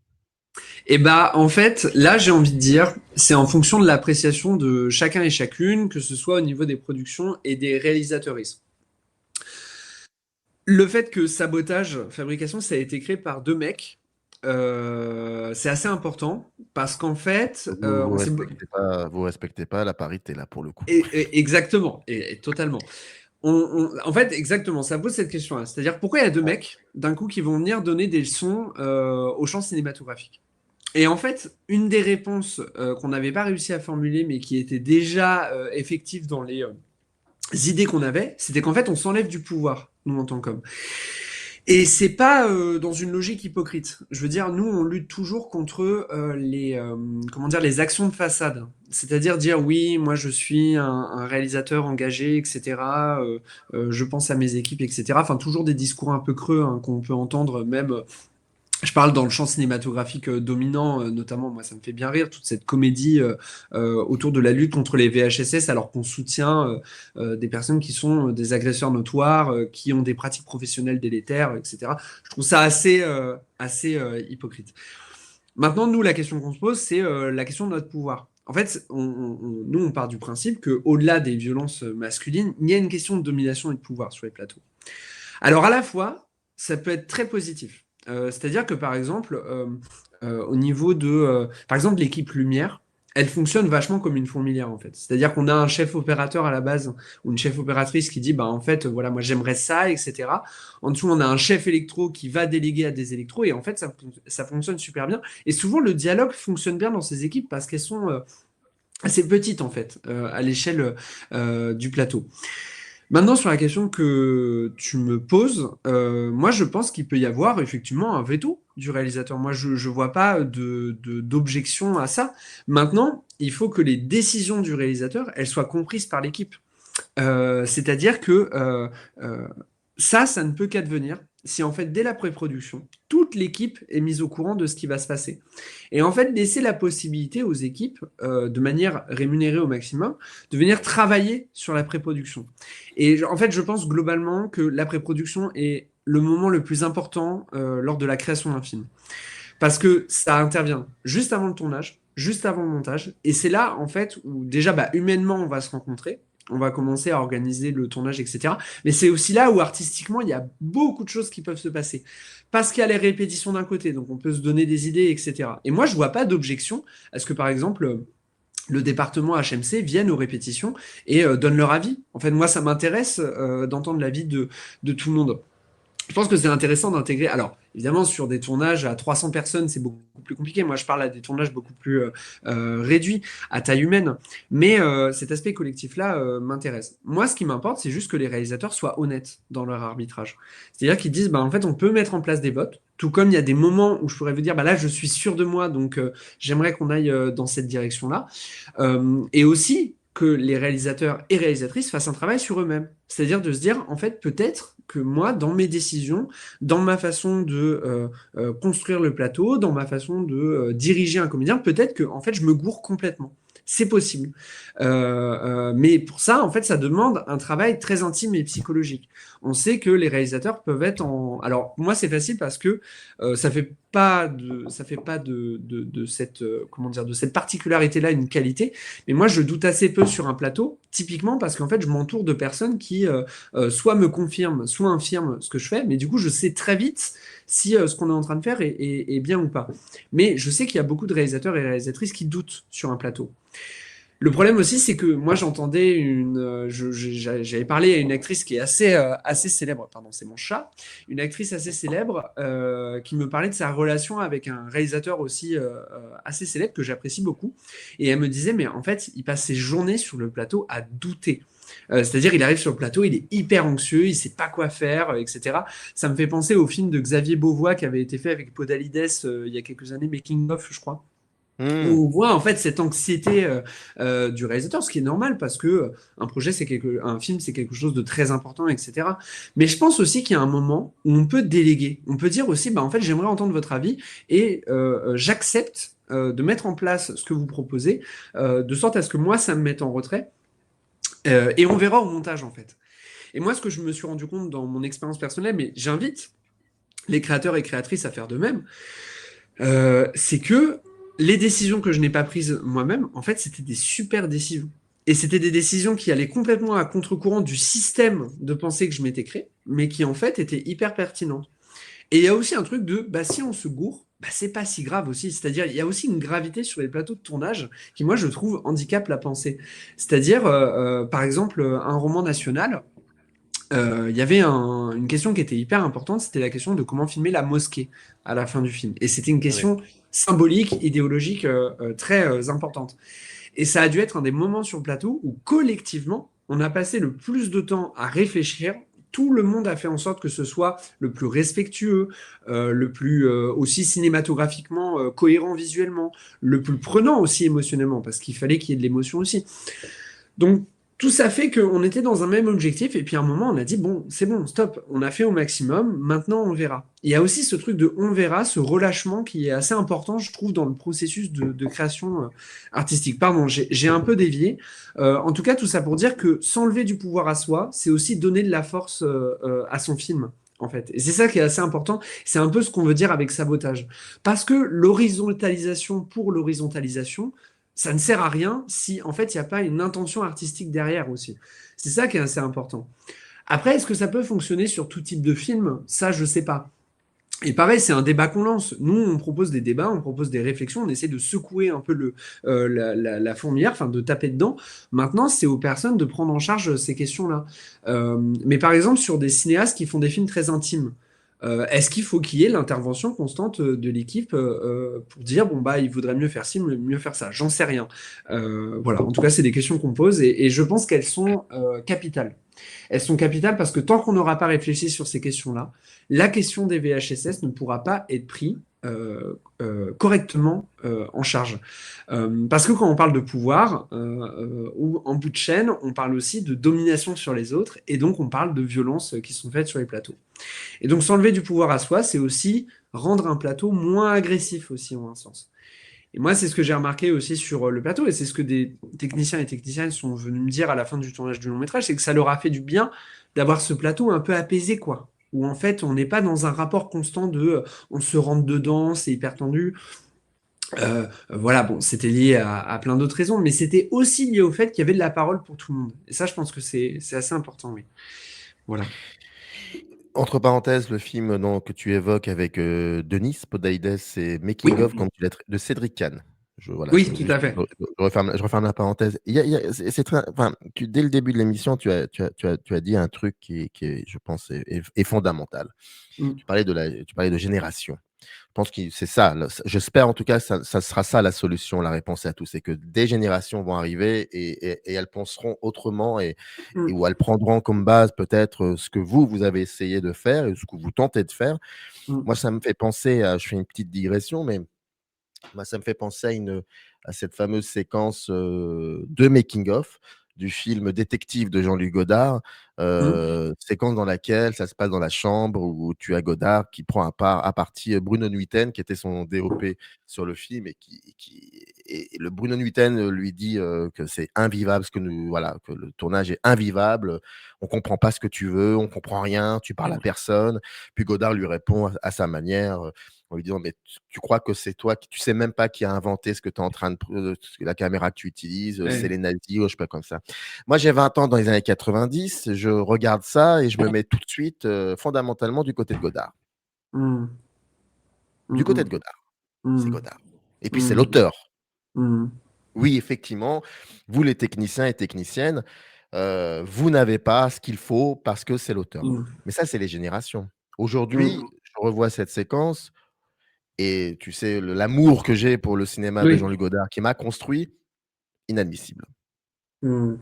Et bah, en fait, là, j'ai envie de dire, c'est en fonction de l'appréciation de chacun et chacune, que ce soit au niveau des productions et des réalisateuristes. Le fait que Sabotage Fabrication, ça a été créé par deux mecs, c'est assez important parce qu'en fait, on s'est. Vous respectez pas la parité là pour le coup. Exactement, et totalement. En fait, exactement, ça pose cette question-là. C'est-à-dire, pourquoi il y a deux mecs, d'un coup, qui vont venir donner des leçons au champ cinématographique? Et en fait, une des réponses qu'on n'avait pas réussi à formuler, mais qui était déjà effective dans les idées qu'on avait, c'était qu'en fait, on s'enlève du pouvoir, nous, en tant qu'hommes. Et c'est pas dans une logique hypocrite. Je veux dire, nous, on lutte toujours contre comment dire, les actions de façade. C'est-à-dire dire oui, moi je suis un réalisateur engagé, etc. Je pense à mes équipes, etc. Enfin, toujours des discours un peu creux hein, qu'on peut entendre même je parle dans le champ cinématographique dominant, notamment, moi ça me fait bien rire, toute cette comédie autour de la lutte contre les VHSS, alors qu'on soutient des personnes qui sont des agresseurs notoires, qui ont des pratiques professionnelles délétères, etc. Je trouve ça assez hypocrite. Maintenant, nous, la question qu'on se pose, c'est la question de notre pouvoir. En fait, nous, on part du principe qu'au-delà des violences masculines, il y a une question de domination et de pouvoir sur les plateaux. Alors, à la fois, ça peut être très positif. C'est-à-dire que, par exemple, au niveau par exemple, l'équipe Lumière, elle fonctionne vachement comme une fourmilière, en fait. C'est-à-dire qu'on a un chef opérateur à la base, ou une chef opératrice qui dit, bah, en fait, voilà, moi, j'aimerais ça, etc. En dessous, on a un chef électro qui va déléguer à des électros, et en fait, ça fonctionne super bien. Et souvent, le dialogue fonctionne bien dans ces équipes parce qu'elles sont assez petites, en fait, à l'échelle du plateau. Maintenant, sur la question que tu me poses, moi je pense qu'il peut y avoir effectivement un veto du réalisateur. Moi je ne vois pas d'objection à ça. Maintenant, il faut que les décisions du réalisateur, elles soient comprises par l'équipe. C'est-à-dire que ça ne peut qu'advenir si en fait dès la pré-production, toute l'équipe est mise au courant de ce qui va se passer. Et en fait laisser la possibilité aux équipes, de manière rémunérée au maximum, de venir travailler sur la pré-production. Et en fait je pense globalement que la pré-production est le moment le plus important lors de la création d'un film. Parce que ça intervient juste avant le tournage, juste avant le montage, et c'est là en fait où déjà bah, humainement on va se rencontrer, on va commencer à organiser le tournage, etc. Mais c'est aussi là où artistiquement il y a beaucoup de choses qui peuvent se passer. Parce qu'il y a les répétitions d'un côté, donc on peut se donner des idées, etc. Et moi je vois pas d'objection à ce que par exemple le département HMC vienne aux répétitions et donne leur avis. En fait, moi, ça m'intéresse d'entendre l'avis de tout le monde. Je pense que c'est intéressant d'intégrer. Alors, évidemment, sur des tournages à 300 personnes, c'est beaucoup plus compliqué. Moi, je parle à des tournages beaucoup plus réduits, à taille humaine. Mais cet aspect collectif-là m'intéresse. Moi, ce qui m'importe, c'est juste que les réalisateurs soient honnêtes dans leur arbitrage. C'est-à-dire qu'ils disent, bah, en fait, on peut mettre en place des votes. Tout comme il y a des moments où je pourrais vous dire, bah là, je suis sûr de moi, donc j'aimerais qu'on aille dans cette direction-là. Et aussi que les réalisateurs et réalisatrices fassent un travail sur eux-mêmes. C'est-à-dire de se dire, en fait, peut-être que moi, dans mes décisions, dans ma façon de construire le plateau, dans ma façon de diriger un comédien, peut-être que en fait, je me gourre complètement. C'est possible. Mais pour ça, en fait, ça demande un travail très intime et psychologique. On sait que les réalisateurs peuvent être en... Alors, pour moi, c'est facile parce que ça fait pas de cette, comment dire, de cette particularité-là une qualité. Mais moi, je doute assez peu sur un plateau, typiquement parce qu'en fait, je m'entoure de personnes qui soit me confirment, soit infirment ce que je fais. Mais du coup, je sais très vite si ce qu'on est en train de faire est bien ou pas. Mais je sais qu'il y a beaucoup de réalisateurs et réalisatrices qui doutent sur un plateau. Le problème aussi, c'est que moi, j'entendais j'avais parlé à une actrice qui est assez célèbre, pardon, c'est mon chat, une actrice assez célèbre qui me parlait de sa relation avec un réalisateur aussi assez célèbre que j'apprécie beaucoup. Et elle me disait, mais en fait, il passe ses journées sur le plateau à douter. C'est-à-dire, il arrive sur le plateau, il est hyper anxieux, il sait pas quoi faire, etc. Ça me fait penser au film de Xavier Beauvois qui avait été fait avec Podalides il y a quelques années, Making of, je crois, Hmm. où on voit en fait cette anxiété du réalisateur, ce qui est normal parce que un projet, un film, c'est quelque chose de très important, etc. Mais je pense aussi qu'il y a un moment où on peut déléguer. On peut dire aussi, bah, en fait, j'aimerais entendre votre avis et j'accepte de mettre en place ce que vous proposez, de sorte à ce que moi, ça me mette en retrait. Et on verra au montage, en fait. Et moi, ce que je me suis rendu compte dans mon expérience personnelle, mais j'invite les créateurs et créatrices à faire de même, c'est que les décisions que je n'ai pas prises moi-même, en fait, c'était des super décisions. Et c'était des décisions qui allaient complètement à contre-courant du système de pensée que je m'étais créé, mais qui en fait étaient hyper pertinentes. Et il y a aussi un truc de, bah, si on se gourre, bah, c'est pas si grave aussi. C'est-à-dire, il y a aussi une gravité sur les plateaux de tournage qui, moi, je trouve, handicape la pensée. C'est-à-dire, par exemple, un roman national, il y avait une question qui était hyper importante, c'était la question de comment filmer la mosquée à la fin du film. Et c'était une Oui. question symbolique, idéologique très importante. Et ça a dû être un des moments sur le plateau où collectivement, on a passé le plus de temps à réfléchir. Tout le monde a fait en sorte que ce soit le plus respectueux, le plus aussi cinématographiquement cohérent visuellement, le plus prenant aussi émotionnellement, parce qu'il fallait qu'il y ait de l'émotion aussi. Donc, tout ça fait qu'on était dans un même objectif, et puis à un moment, on a dit, bon, c'est bon, stop, on a fait au maximum, maintenant on verra. Il y a aussi ce truc de on verra, ce relâchement qui est assez important, je trouve, dans le processus de création artistique. Pardon, j'ai un peu dévié. En tout cas, tout ça pour dire que s'enlever du pouvoir à soi, c'est aussi donner de la force à son film. En fait. Et c'est ça qui est assez important. C'est un peu ce qu'on veut dire avec sabotage. Parce que l'horizontalisation pour l'horizontalisation, ça ne sert à rien si en fait il n'y a pas une intention artistique derrière aussi. C'est ça qui est assez important. Après, est-ce que ça peut fonctionner sur tout type de film? Ça, je sais pas. Et pareil, c'est un débat qu'on lance. Nous, on propose des débats, on propose des réflexions, on essaie de secouer un peu la fourmilière, enfin de taper dedans. Maintenant, c'est aux personnes de prendre en charge ces questions-là. Mais par exemple, sur des cinéastes qui font des films très intimes, est-ce qu'il faut qu'il y ait l'intervention constante de l'équipe pour dire, bon, bah, il vaudrait mieux faire ci, mieux faire ça? J'en sais rien. Voilà, en tout cas, c'est des questions qu'on pose et je pense qu'elles sont capitales. Elles sont capitales parce que tant qu'on n'aura pas réfléchi sur ces questions-là, la question des VHSS ne pourra pas être prise correctement en charge. Parce que quand on parle de pouvoir ou en bout de chaîne, on parle aussi de domination sur les autres et donc on parle de violences qui sont faites sur les plateaux. Et donc s'enlever du pouvoir à soi, c'est aussi rendre un plateau moins agressif aussi en un sens. Et moi, c'est ce que j'ai remarqué aussi sur le plateau, et c'est ce que des techniciens et techniciennes sont venus me dire à la fin du tournage du long métrage, c'est que ça leur a fait du bien d'avoir ce plateau un peu apaisé, quoi. Où en fait, on n'est pas dans un rapport constant de on se rentre dedans, c'est hyper tendu. Voilà, bon, c'était lié à plein d'autres raisons, mais c'était aussi lié au fait qu'il y avait de la parole pour tout le monde. Et ça, je pense que c'est assez important, oui. Voilà. Entre parenthèses, le film donc, que tu évoques avec Denis Podalides, c'est Oui, Making of comme tu l'as de Cédric Kahn. Voilà, oui, tout à fait. je referme la parenthèse. C'est enfin, dès le début de l'émission, tu as dit un truc qui est, je pense, est fondamental. Mm, Tu parlais de génération. Je pense que c'est ça. J'espère en tout cas que ça sera ça la solution, la réponse à tout. C'est que des générations vont arriver et elles penseront autrement et mm, où elles prendront comme base peut-être ce que vous avez essayé de faire et ce que vous tentez de faire. mm, Moi, ça me fait penser à, je fais une petite digression, mais moi, ça me fait penser à cette fameuse séquence de making-of du film Détective de Jean-Luc Godard, mm, séquence dans laquelle ça se passe dans la chambre où tu as Godard qui prend à partie Bruno Nuiten, qui était son DOP sur le film, et le Bruno Nuiten lui dit que c'est invivable, voilà, que le tournage est invivable, on comprend pas ce que tu veux, on comprend rien, tu parles à personne. Puis Godard lui répond à sa manière en lui disant mais tu crois que c'est toi qui tu sais même pas qui a inventé ce que tu es en train de la caméra que tu utilises, c'est ouais, les nazis ou je sais pas comme ça. Moi j'ai 20 ans dans les années 90, je regarde ça et je me mets tout de suite fondamentalement du côté de Godard. mm, Du côté de mm, Godard, c'est mm, Godard. Et puis c'est mm, l'auteur. mm, mm. Oui, effectivement, vous les techniciens et techniciennes, vous n'avez pas ce qu'il faut parce que c'est l'auteur. Mmh. Mais ça, c'est les générations. Aujourd'hui, Mmh. je revois cette séquence et tu sais, l'amour que j'ai pour le cinéma de Oui. Jean-Luc Godard qui m'a construit, inadmissible. Mmh.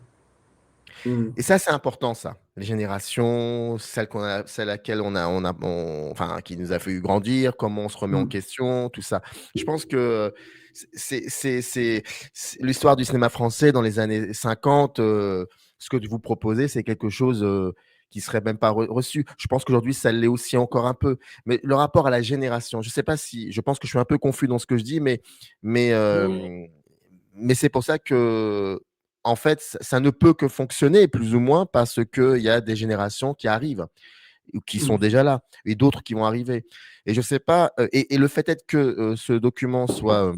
Mmh. Et ça, c'est important ça. Les générations, celle à laquelle enfin, qui nous a fait grandir, comment on se remet en Mmh. question, tout ça. Je pense que c'est l'histoire du cinéma français dans les années 50, ce que vous proposez, c'est quelque chose, qui serait même pas reçu. Je pense qu'aujourd'hui, ça l'est aussi encore un peu. Mais le rapport à la génération, je sais pas si je pense que je suis un peu confus dans ce que je dis, mais, hem, mais c'est pour ça que en fait, ça ne peut que fonctionner plus ou moins parce qu'il y a des générations qui arrivent ou qui sont Mmh. déjà là et d'autres qui vont arriver et je sais pas, et le fait est que, ce document soit,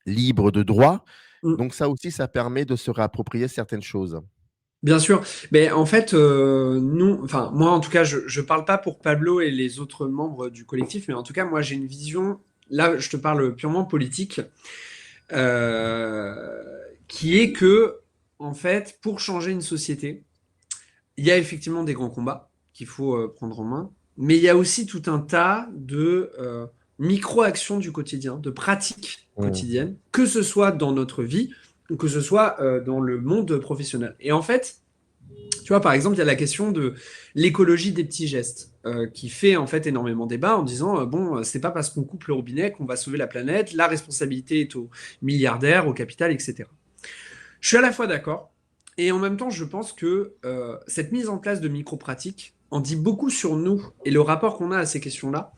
libre de droit, Mmh. donc ça aussi, ça permet de se réapproprier certaines choses. Bien sûr, mais en fait, nous, enfin moi en tout cas, je parle pas pour Pablo et les autres membres du collectif, mais en tout cas moi j'ai une vision. Là, je te parle purement politique, euh, qui est que en fait, pour changer une société, il y a effectivement des grands combats qu'il faut prendre en main, mais il y a aussi tout un tas de micro-actions du quotidien, de pratiques Mmh. quotidiennes, que ce soit dans notre vie ou que ce soit dans le monde professionnel. Et en fait, tu vois, par exemple, il y a la question de l'écologie des petits gestes, qui fait en fait énormément débat en disant bon, c'est pas parce qu'on coupe le robinet qu'on va sauver la planète, la responsabilité est aux milliardaires, au capital, etc. Je suis à la fois d'accord, et en même temps, je pense que cette mise en place de micro-pratiques en dit beaucoup sur nous et le rapport qu'on a à ces questions-là,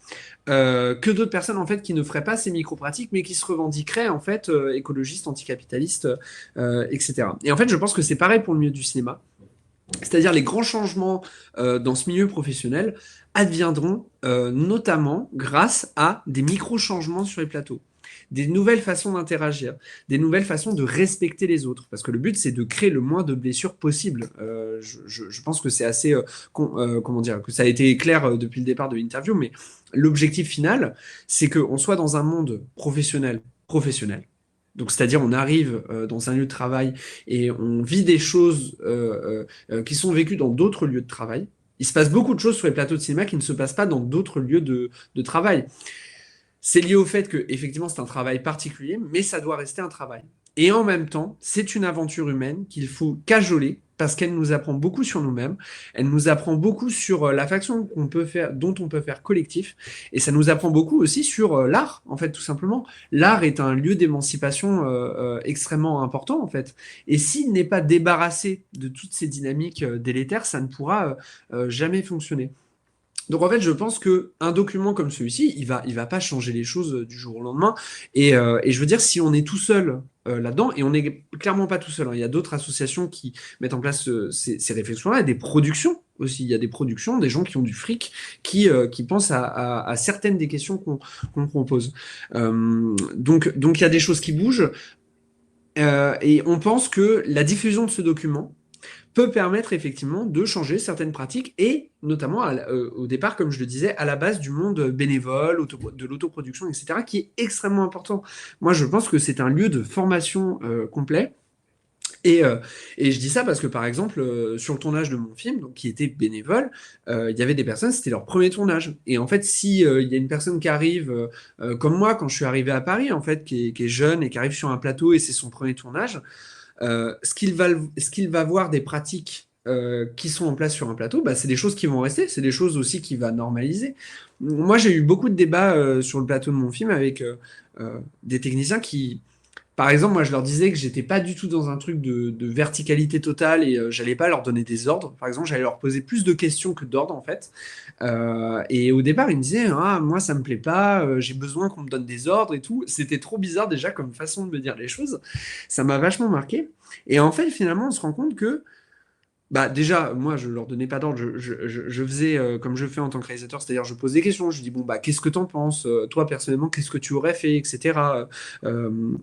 que d'autres personnes en fait qui ne feraient pas ces micro-pratiques, mais qui se revendiqueraient en fait écologistes, anticapitalistes, etc. Et en fait, je pense que c'est pareil pour le milieu du cinéma. C'est-à-dire les grands changements dans ce milieu professionnel adviendront notamment grâce à des micro-changements sur les plateaux, des nouvelles façons d'interagir, des nouvelles façons de respecter les autres. Parce que le but, c'est de créer le moins de blessures possible. Je pense que c'est assez, comment dire, que ça a été clair depuis le départ de l'interview, mais l'objectif final, c'est qu'on soit dans un monde professionnel. Donc, c'est-à-dire, on arrive dans un lieu de travail et on vit des choses qui sont vécues dans d'autres lieux de travail. Il se passe beaucoup de choses sur les plateaux de cinéma qui ne se passent pas dans d'autres lieux de travail. C'est lié au fait que, effectivement, c'est un travail particulier, mais ça doit rester un travail. Et en même temps, c'est une aventure humaine qu'il faut cajoler parce qu'elle nous apprend beaucoup sur nous-mêmes, elle nous apprend beaucoup sur la façon qu'on peut faire, dont on peut faire collectif, et ça nous apprend beaucoup aussi sur l'art, en fait, tout simplement. L'art est un lieu d'émancipation extrêmement important, en fait. Et s'il n'est pas débarrassé de toutes ces dynamiques délétères, ça ne pourra jamais fonctionner. Donc en fait, je pense que un document comme celui-ci, il va pas changer les choses du jour au lendemain. Et je veux dire, si on est tout seul là-dedans, et on n'est clairement pas tout seul, hein, il y a d'autres associations qui mettent en place ces réflexions-là, et des productions aussi. Il y a des productions, des gens qui ont du fric, qui pensent à certaines des questions qu'on propose. Donc il y a des choses qui bougent, et on pense que la diffusion de ce document peut permettre effectivement de changer certaines pratiques et notamment au départ, comme je le disais, à la base du monde bénévole, de l'autoproduction, etc., qui est extrêmement important. Moi, je pense que c'est un lieu de formation complet. Et, euh, et je dis ça parce que, par exemple, sur le tournage de mon film, donc, qui était bénévole, il y avait des personnes, c'était leur premier tournage. Et en fait, si il y a une personne qui arrive, comme moi, quand je suis arrivé à Paris, en fait, qui est jeune et qui arrive sur un plateau et c'est son premier tournage, ce qu'il va voir des pratiques qui sont en place sur un plateau, bah, c'est des choses qui vont rester, c'est des choses aussi qu'il va normaliser. Moi, j'ai eu beaucoup de débats sur le plateau de mon film avec des techniciens qui, par exemple, moi, je leur disais que j'étais pas du tout dans un truc de verticalité totale et j'allais pas leur donner des ordres. Par exemple, j'allais leur poser plus de questions que d'ordres, en fait. Et au départ, ils me disaient, ah, moi, ça me plaît pas, j'ai besoin qu'on me donne des ordres et tout. C'était trop bizarre déjà comme façon de me dire les choses. Ça m'a vachement marqué. Et en fait, finalement, on se rend compte que bah déjà, moi, je leur donnais pas d'ordre, je faisais comme je fais en tant que réalisateur, c'est-à-dire je pose des questions, je dis, bon, bah, qu'est-ce que t'en penses? Toi, personnellement, qu'est-ce que tu aurais fait, etc.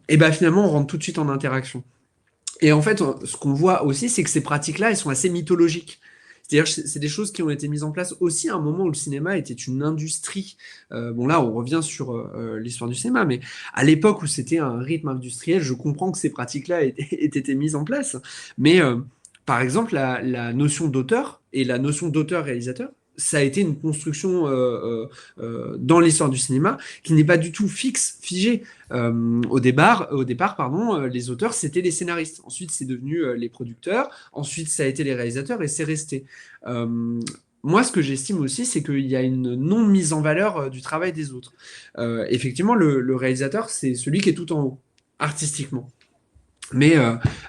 Et bah finalement, on rentre tout de suite en interaction. Et en fait, ce qu'on voit aussi, c'est que ces pratiques-là, elles sont assez mythologiques. C'est-à-dire, c'est des choses qui ont été mises en place aussi à un moment où le cinéma était une industrie. Bon, là, on revient sur l'histoire du cinéma, mais à l'époque où c'était un rythme industriel, je comprends que ces pratiques-là aient été mises en place. Mais par exemple, la notion d'auteur et la notion d'auteur-réalisateur, ça a été une construction dans l'histoire du cinéma qui n'est pas du tout fixe, figée. Au départ, pardon, les auteurs, c'était les scénaristes. Ensuite, c'est devenu les producteurs. Ensuite, ça a été les réalisateurs et c'est resté. Moi, ce que j'estime aussi, c'est qu'il y a une non-mise en valeur du travail des autres. Effectivement, le réalisateur, c'est celui qui est tout en haut, artistiquement. Mais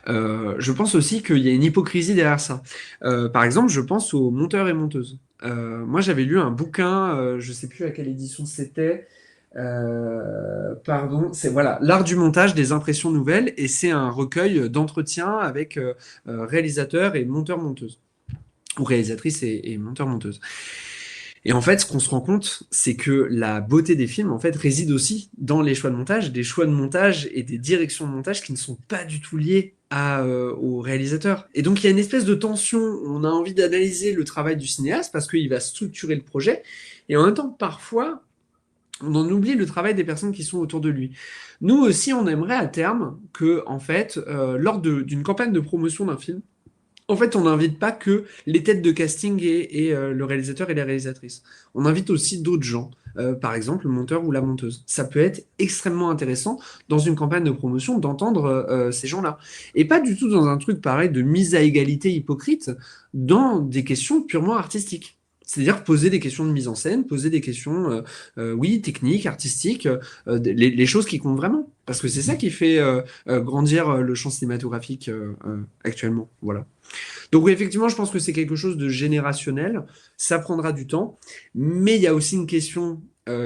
je pense aussi qu'il y a une hypocrisie derrière ça. Par exemple, je pense aux monteurs et monteuses. Moi, j'avais lu un bouquin, je ne sais plus à quelle édition c'était. Pardon, c'est voilà, L'art du montage des impressions nouvelles, et c'est un recueil d'entretiens avec réalisateurs et monteurs-monteuses, ou réalisatrices et monteurs-monteuses. Et en fait, ce qu'on se rend compte, c'est que la beauté des films, en fait, réside aussi dans les choix de montage, des choix de montage et des directions de montage qui ne sont pas du tout liés au réalisateur. Et donc, il y a une espèce de tension. On a envie d'analyser le travail du cinéaste parce qu'il va structurer le projet. Et en même temps, parfois, on en oublie le travail des personnes qui sont autour de lui. Nous aussi, on aimerait à terme que, en fait, lors d'une campagne de promotion d'un film, en fait, on n'invite pas que les têtes de casting et le réalisateur et les réalisatrices. On invite aussi d'autres gens, par exemple le monteur ou la monteuse. Ça peut être extrêmement intéressant dans une campagne de promotion d'entendre ces gens-là. Et pas du tout dans un truc pareil de mise à égalité hypocrite, dans des questions purement artistiques. C'est-à-dire poser des questions de mise en scène, poser des questions, oui, techniques, artistiques, les choses qui comptent vraiment. Parce que c'est ça qui fait grandir le champ cinématographique actuellement. Voilà. Donc oui, effectivement, je pense que c'est quelque chose de générationnel. Ça prendra du temps. Mais il y a aussi une question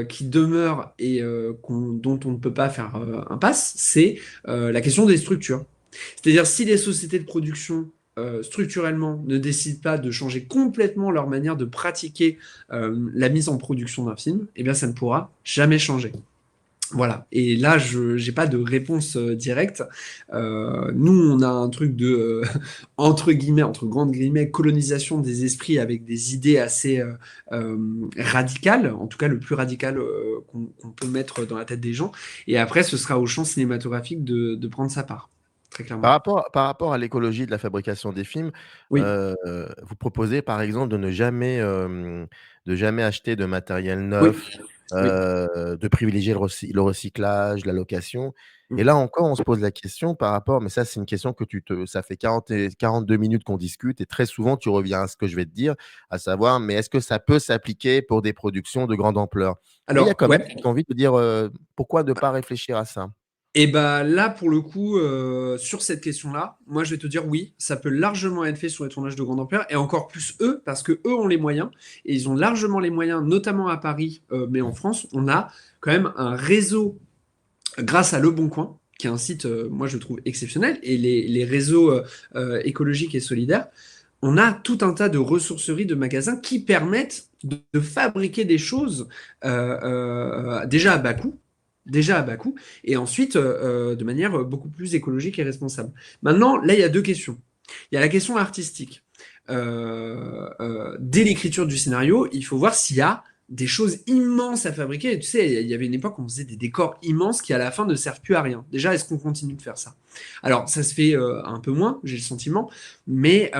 qui demeure et dont on ne peut pas faire impasse, c'est la question des structures. C'est-à-dire si les sociétés de production structurellement ne décident pas de changer complètement leur manière de pratiquer la mise en production d'un film, eh bien ça ne pourra jamais changer. Voilà. Et là, je n'ai pas de réponse directe. Nous, on a un truc de, entre guillemets, entre grandes guillemets, colonisation des esprits avec des idées assez radicales, en tout cas le plus radical qu'on peut mettre dans la tête des gens. Et après, ce sera au champ cinématographique de prendre sa part, très clairement. Par rapport à l'écologie de la fabrication des films, Oui, vous proposez par exemple de ne jamais, de jamais acheter de matériel oui, neuf, oui. de privilégier le recyclage, la location. Et Mm. là encore, on se pose la question par rapport, mais ça c'est une question que ça fait 42 minutes qu'on discute et très souvent tu reviens à ce que je vais te dire, à savoir, mais est-ce que ça peut s'appliquer pour des productions de grande ampleur? Mais il y a Alors, quand même ouais. cette envie de dire, pourquoi ne pas réfléchir à ça? Et bah là, pour le coup, sur cette question-là, moi je vais te dire oui, ça peut largement être fait sur les tournages de grande ampleur, et encore plus eux, parce que eux ont les moyens, et ils ont largement les moyens, notamment à Paris, mais en France, on a quand même un réseau grâce à Le Bon Coin, qui est un site, moi je trouve exceptionnel, et les réseaux écologiques et solidaires, on a tout un tas de ressourceries, de magasins qui permettent de fabriquer des choses déjà à bas coût, et ensuite de manière beaucoup plus écologique et responsable. Maintenant, là, il y a deux questions. Il y a la question artistique. Dès l'écriture du scénario, il faut voir s'il y a des choses immenses à fabriquer. Tu sais, il y avait une époque où on faisait des décors immenses qui, à la fin, ne servent plus à rien. Déjà, est-ce qu'on continue de faire ça? Alors, ça se fait un peu moins, j'ai le sentiment, mais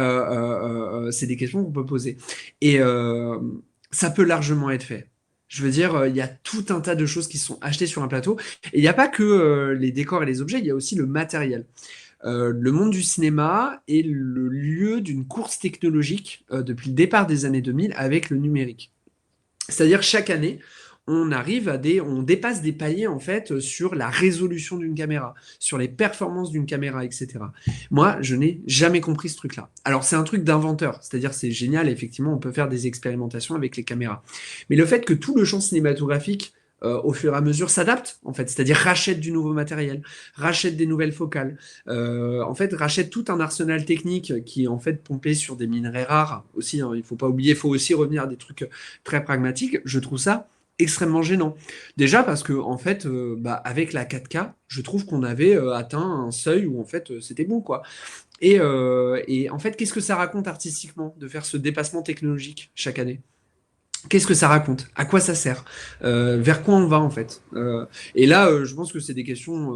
c'est des questions qu'on peut poser. Et ça peut largement être fait. Je veux dire, il y a tout un tas de choses qui sont achetées sur un plateau. Et il n'y a pas que les décors et les objets, il y a aussi le matériel. Le monde du cinéma est le lieu d'une course technologique depuis le départ des années 2000 avec le numérique. C'est-à-dire chaque année, on dépasse des paliers en fait sur la résolution d'une caméra, sur les performances d'une caméra, etc. Moi, je n'ai jamais compris ce truc-là. Alors c'est un truc d'inventeur, c'est-à-dire c'est génial, effectivement, on peut faire des expérimentations avec les caméras. Mais le fait que tout le champ cinématographique au fur et à mesure s'adapte, en fait, c'est-à-dire rachète du nouveau matériel, rachète des nouvelles focales, en fait rachète tout un arsenal technique qui est en fait pompé sur des minerais rares aussi, hein, il ne faut pas oublier, il faut aussi revenir à des trucs très pragmatiques, je trouve ça extrêmement gênant. Déjà parce que en fait, avec la 4K, je trouve qu'on avait atteint un seuil où en fait c'était bon quoi. Et en fait, qu'est-ce que ça raconte artistiquement de faire ce dépassement technologique chaque année? Qu'est-ce que ça raconte? À quoi ça sert? Vers quoi on va en fait? Et là, je pense que c'est des questions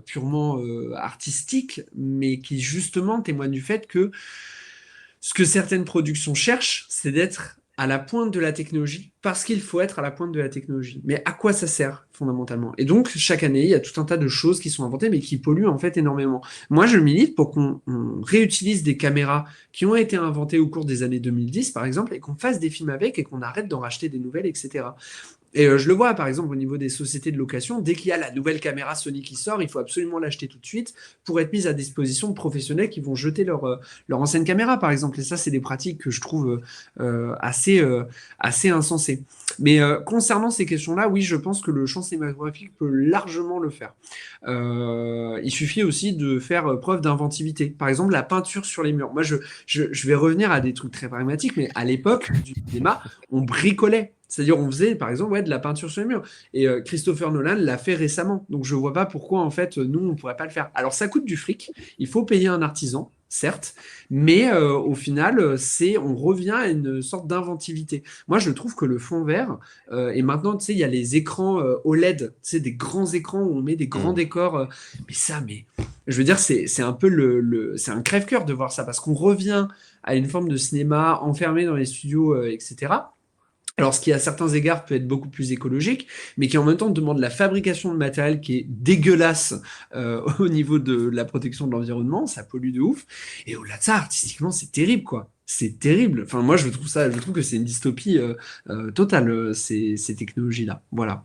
purement artistiques, mais qui justement témoignent du fait que ce que certaines productions cherchent, c'est d'être à la pointe de la technologie, parce qu'il faut être à la pointe de la technologie. Mais à quoi ça sert, fondamentalement? Et donc, chaque année, il y a tout un tas de choses qui sont inventées, mais qui polluent en fait énormément. Moi, je milite pour qu'on réutilise des caméras qui ont été inventées au cours des années 2010, par exemple, et qu'on fasse des films avec, et qu'on arrête d'en racheter des nouvelles, etc. Et je le vois, par exemple, au niveau des sociétés de location, dès qu'il y a la nouvelle caméra Sony qui sort, il faut absolument l'acheter tout de suite pour être mise à disposition de professionnels qui vont jeter leur ancienne caméra, par exemple. Et ça, c'est des pratiques que je trouve assez insensées. Mais concernant ces questions-là, oui, je pense que le champ cinématographique peut largement le faire. Il suffit aussi de faire preuve d'inventivité. Par exemple, la peinture sur les murs. Moi, je vais revenir à des trucs très pragmatiques, mais à l'époque du cinéma, on bricolait. C'est-à-dire, on faisait, par exemple, de la peinture sur les murs. Et Christopher Nolan l'a fait récemment. Donc, je ne vois pas pourquoi, en fait, nous, on ne pourrait pas le faire. Alors, ça coûte du fric. Il faut payer un artisan, certes. Mais au final, on revient à une sorte d'inventivité. Moi, je trouve que le fond vert, et maintenant, tu sais, il y a les écrans OLED, tu sais, des grands écrans où on met des grands décors. Mais je veux dire, c'est un peu c'est un crève-cœur de voir ça, parce qu'on revient à une forme de cinéma enfermé dans les studios, etc. Alors, ce qui à certains égards peut être beaucoup plus écologique, mais qui en même temps demande la fabrication de matériel qui est dégueulasse au niveau de la protection de l'environnement, ça pollue de ouf. Et au-delà de ça, artistiquement, c'est terrible, quoi. C'est terrible. Enfin, moi, je trouve que c'est une dystopie totale, ces technologies-là. Voilà.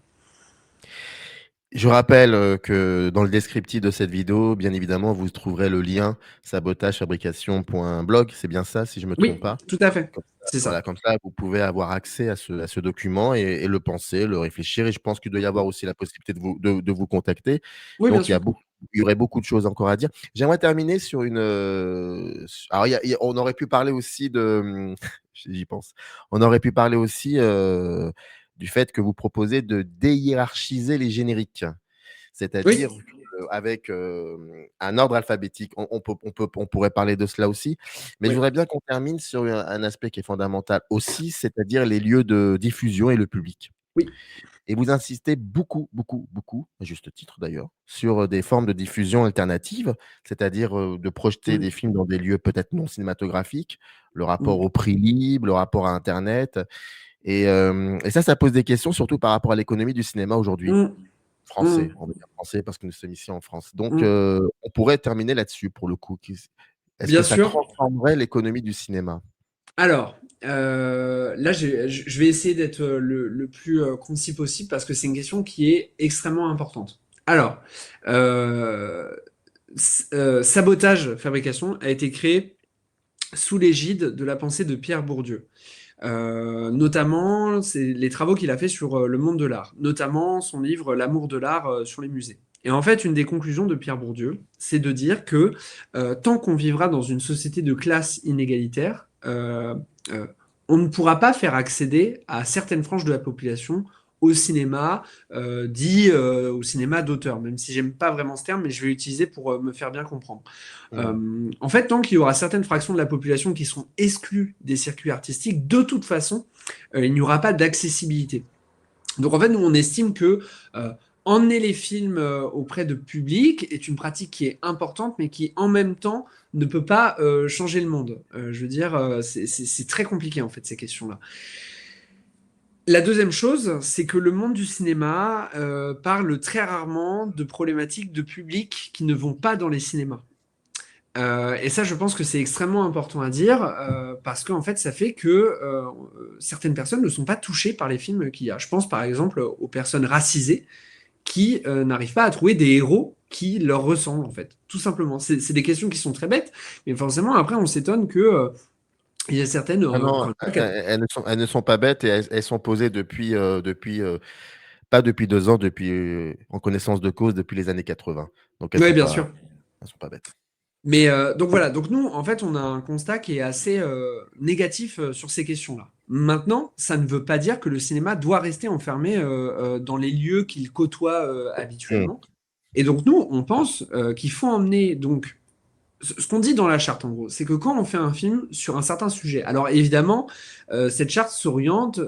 Je rappelle que dans le descriptif de cette vidéo, bien évidemment, vous trouverez le lien sabotagefabrication.blog. C'est bien ça, si je ne me trompe Oui, pas. tout à fait. Comme ça, C'est voilà, ça. comme ça, vous pouvez avoir accès à ce document et le penser, le réfléchir. Et je pense qu'il doit y avoir aussi la possibilité de vous contacter. Oui, bien Donc, sûr. il y aurait beaucoup de choses encore à dire. J'aimerais terminer sur une. Alors, on aurait pu parler aussi de. J'y pense. On aurait pu parler aussi du fait que vous proposez de déhiérarchiser les génériques. C'est-à-dire Oui, avec un ordre alphabétique. On pourrait parler de cela aussi. Mais je oui, voudrais bien qu'on termine sur un aspect qui est fondamental aussi, c'est-à-dire les lieux de diffusion et le public. oui. Et vous insistez beaucoup, beaucoup, beaucoup, à juste titre d'ailleurs, sur des formes de diffusion alternatives, c'est-à-dire de projeter Mm, des films dans des lieux peut-être non cinématographiques, le rapport mm, au prix libre, le rapport à Internet. Et ça pose des questions, surtout par rapport à l'économie du cinéma aujourd'hui. mm, Français, mm, on va dire français parce que nous sommes ici en France. Donc, mm. on pourrait terminer là-dessus pour le coup. Est-ce que Bien ça sûr. transformerait l'économie du cinéma? Alors, là, je vais essayer d'être le plus concis possible parce que c'est une question qui est extrêmement importante. Alors, euh, Sabotage Fabrication a été créé sous l'égide de la pensée de Pierre Bourdieu. Notamment, c'est les travaux qu'il a fait sur le monde de l'art, notamment son livre L'amour de l'art sur les musées. Et en fait, une des conclusions de Pierre Bourdieu, c'est de dire que tant qu'on vivra dans une société de classe inégalitaire, euh, on ne pourra pas faire accéder à certaines franges de la population au cinéma, dit au cinéma d'auteur, même si j'aime pas vraiment ce terme, mais je vais l'utiliser pour me faire bien comprendre. Mmh. En fait, tant qu'il y aura certaines fractions de la population qui seront exclues des circuits artistiques, de toute façon, il n'y aura pas d'accessibilité. Donc en fait, nous, on estime que emmener les films auprès de public est une pratique qui est importante, mais qui en même temps ne peut pas changer le monde. Je veux dire, c'est très compliqué en fait ces questions-là. La deuxième chose, c'est que le monde du cinéma parle très rarement de problématiques de public qui ne vont pas dans les cinémas. Et ça, je pense que c'est extrêmement important à dire parce qu'en fait, ça fait que certaines personnes ne sont pas touchées par les films qu'il y a. Je pense par exemple aux personnes racisées qui n'arrivent pas à trouver des héros qui leur ressemblent en fait, tout simplement. C'est des questions qui sont très bêtes, mais forcément après, on s'étonne que il y a certaines, Ah non, encore une fois, elles ne sont pas bêtes et elles sont posées pas depuis 2 ans, depuis, en connaissance de cause, depuis les années 80. Donc oui, bien sûr. elles sont pas bêtes. Mais donc voilà, donc nous, en fait, on a un constat qui est assez négatif sur ces questions-là. Maintenant, ça ne veut pas dire que le cinéma doit rester enfermé dans les lieux qu'il côtoie Mmh. habituellement. Et donc, nous, on pense qu'il faut emmener donc ce qu'on dit dans la charte, en gros, c'est que quand on fait un film sur un certain sujet, alors évidemment, cette charte s'oriente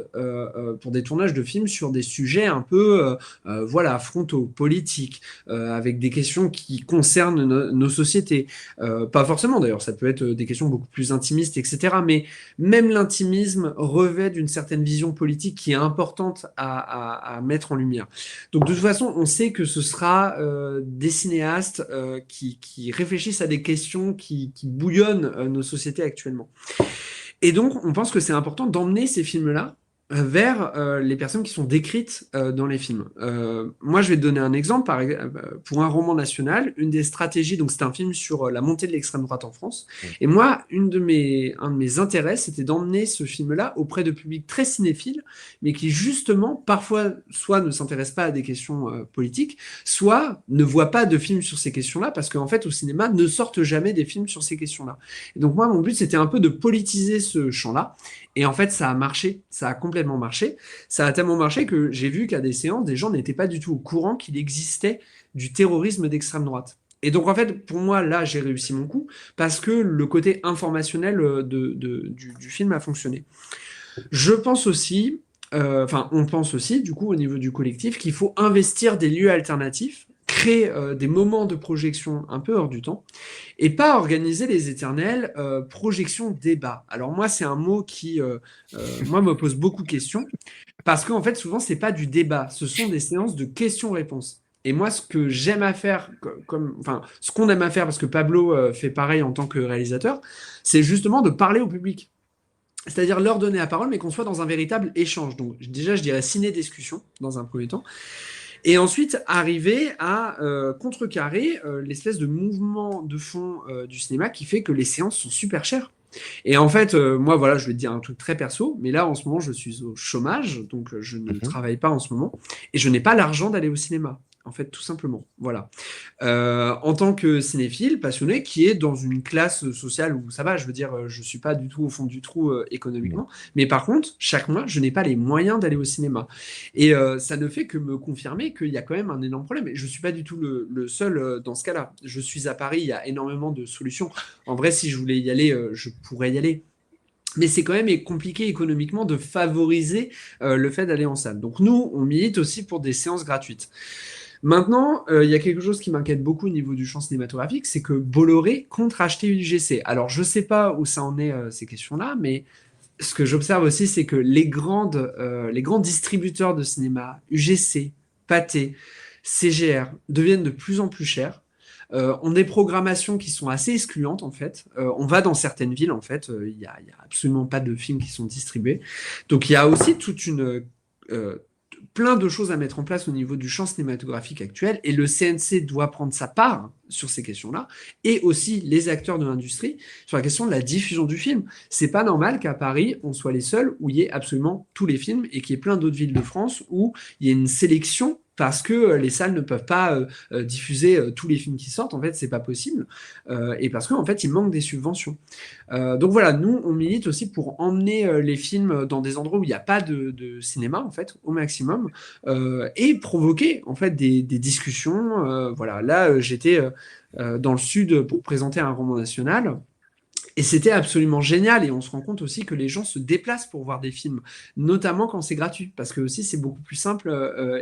pour des tournages de films sur des sujets un peu, voilà, frontaux, politiques, avec des questions qui concernent nos sociétés. Pas forcément d'ailleurs, ça peut être des questions beaucoup plus intimistes, etc. Mais même l'intimisme revêt d'une certaine vision politique qui est importante à mettre en lumière. Donc de toute façon, on sait que ce sera des cinéastes qui réfléchissent à des questions qui bouillonnent nos sociétés actuellement. Et donc, on pense que c'est important d'emmener ces films-là vers les personnes qui sont décrites dans les films. Moi, je vais te donner un exemple. Pour un roman national, une des stratégies, donc c'est un film sur la montée de l'extrême droite en France. Mmh. Et moi, un de mes intérêts, c'était d'emmener ce film-là auprès de publics très cinéphiles, mais qui justement, parfois, soit ne s'intéressent pas à des questions politiques, soit ne voient pas de films sur ces questions-là, parce qu'en fait, au cinéma, ne sortent jamais des films sur ces questions-là. Et donc moi, mon but, c'était un peu de politiser ce champ-là. Et en fait, ça a marché, ça a complètement marché. Ça a tellement marché que j'ai vu qu'à des séances, des gens n'étaient pas du tout au courant qu'il existait du terrorisme d'extrême droite. Et donc, en fait, pour moi, là, j'ai réussi mon coup parce que le côté informationnel du film a fonctionné. Je pense aussi, on pense aussi, du coup, au niveau du collectif, qu'il faut investir des lieux alternatifs, créer des moments de projection un peu hors du temps, et pas organiser les éternelles projections débats. Alors moi, c'est un mot qui, moi, me pose beaucoup de questions, parce qu'en fait, souvent, c'est pas du débat, ce sont des séances de questions-réponses. Et moi, ce que j'aime à faire, ce qu'on aime à faire, parce que Pablo fait pareil en tant que réalisateur, c'est justement de parler au public. C'est-à-dire leur donner la parole, mais qu'on soit dans un véritable échange. Donc déjà, je dirais ciné-discussion, dans un premier temps. Et ensuite, arriver à contrecarrer l'espèce de mouvement de fond du cinéma qui fait que les séances sont super chères. Et en fait, moi, voilà, je vais te dire un truc très perso, mais là, en ce moment, je suis au chômage, donc je ne Mmh. travaille pas en ce moment, et je n'ai pas l'argent d'aller au cinéma, en fait, tout simplement. Voilà. En tant que cinéphile, passionné, qui est dans une classe sociale où ça va, je veux dire, je suis pas du tout au fond du trou Mmh. économiquement, mais par contre, chaque mois, je n'ai pas les moyens d'aller au cinéma. Et ça ne fait que me confirmer qu'il y a quand même un énorme problème. Et je suis pas du tout le seul dans ce cas-là. Je suis à Paris, il y a énormément de solutions. En vrai, si je voulais y aller, je pourrais y aller. Mais c'est quand même compliqué économiquement de favoriser le fait d'aller en salle. Donc nous, on milite aussi pour des séances gratuites. Maintenant, il y a quelque chose qui m'inquiète beaucoup au niveau du champ cinématographique, c'est que Bolloré compte racheter UGC. Alors, je ne sais pas où ça en est, ces questions-là, mais ce que j'observe aussi, c'est que les grands distributeurs de cinéma, UGC, Pathé, CGR, deviennent de plus en plus chers. On a des programmations qui sont assez excluantes, en fait. On va dans certaines villes, en fait, il n'y a absolument pas de films qui sont distribués. Donc, il y a aussi plein de choses à mettre en place au niveau du champ cinématographique actuel, et le CNC doit prendre sa part sur ces questions-là, et aussi les acteurs de l'industrie sur la question de la diffusion du film. C'est pas normal qu'à Paris, on soit les seuls où il y ait absolument tous les films, et qu'il y ait plein d'autres villes de France où il y ait une sélection parce que les salles ne peuvent pas diffuser tous les films qui sortent. En fait, c'est pas possible, et parce qu'en fait, il manque des subventions. Donc voilà, nous, on milite aussi pour emmener les films dans des endroits où il n'y a pas de cinéma, en fait, au maximum, et provoquer, en fait, des discussions. Voilà, là, j'étais dans le sud pour présenter un roman national. Et c'était absolument génial, et on se rend compte aussi que les gens se déplacent pour voir des films, notamment quand c'est gratuit, parce que aussi c'est beaucoup plus simple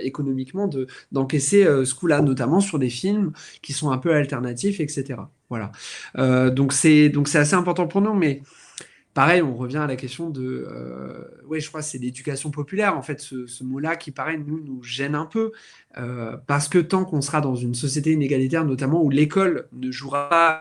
économiquement d'encaisser ce coup-là, notamment sur des films qui sont un peu alternatifs, etc. Voilà. Donc c'est assez important pour nous, mais pareil, on revient à la question de... oui, je crois que c'est l'éducation populaire, en fait, ce mot-là qui, pareil, nous gêne un peu, parce que tant qu'on sera dans une société inégalitaire, notamment où l'école ne jouera pas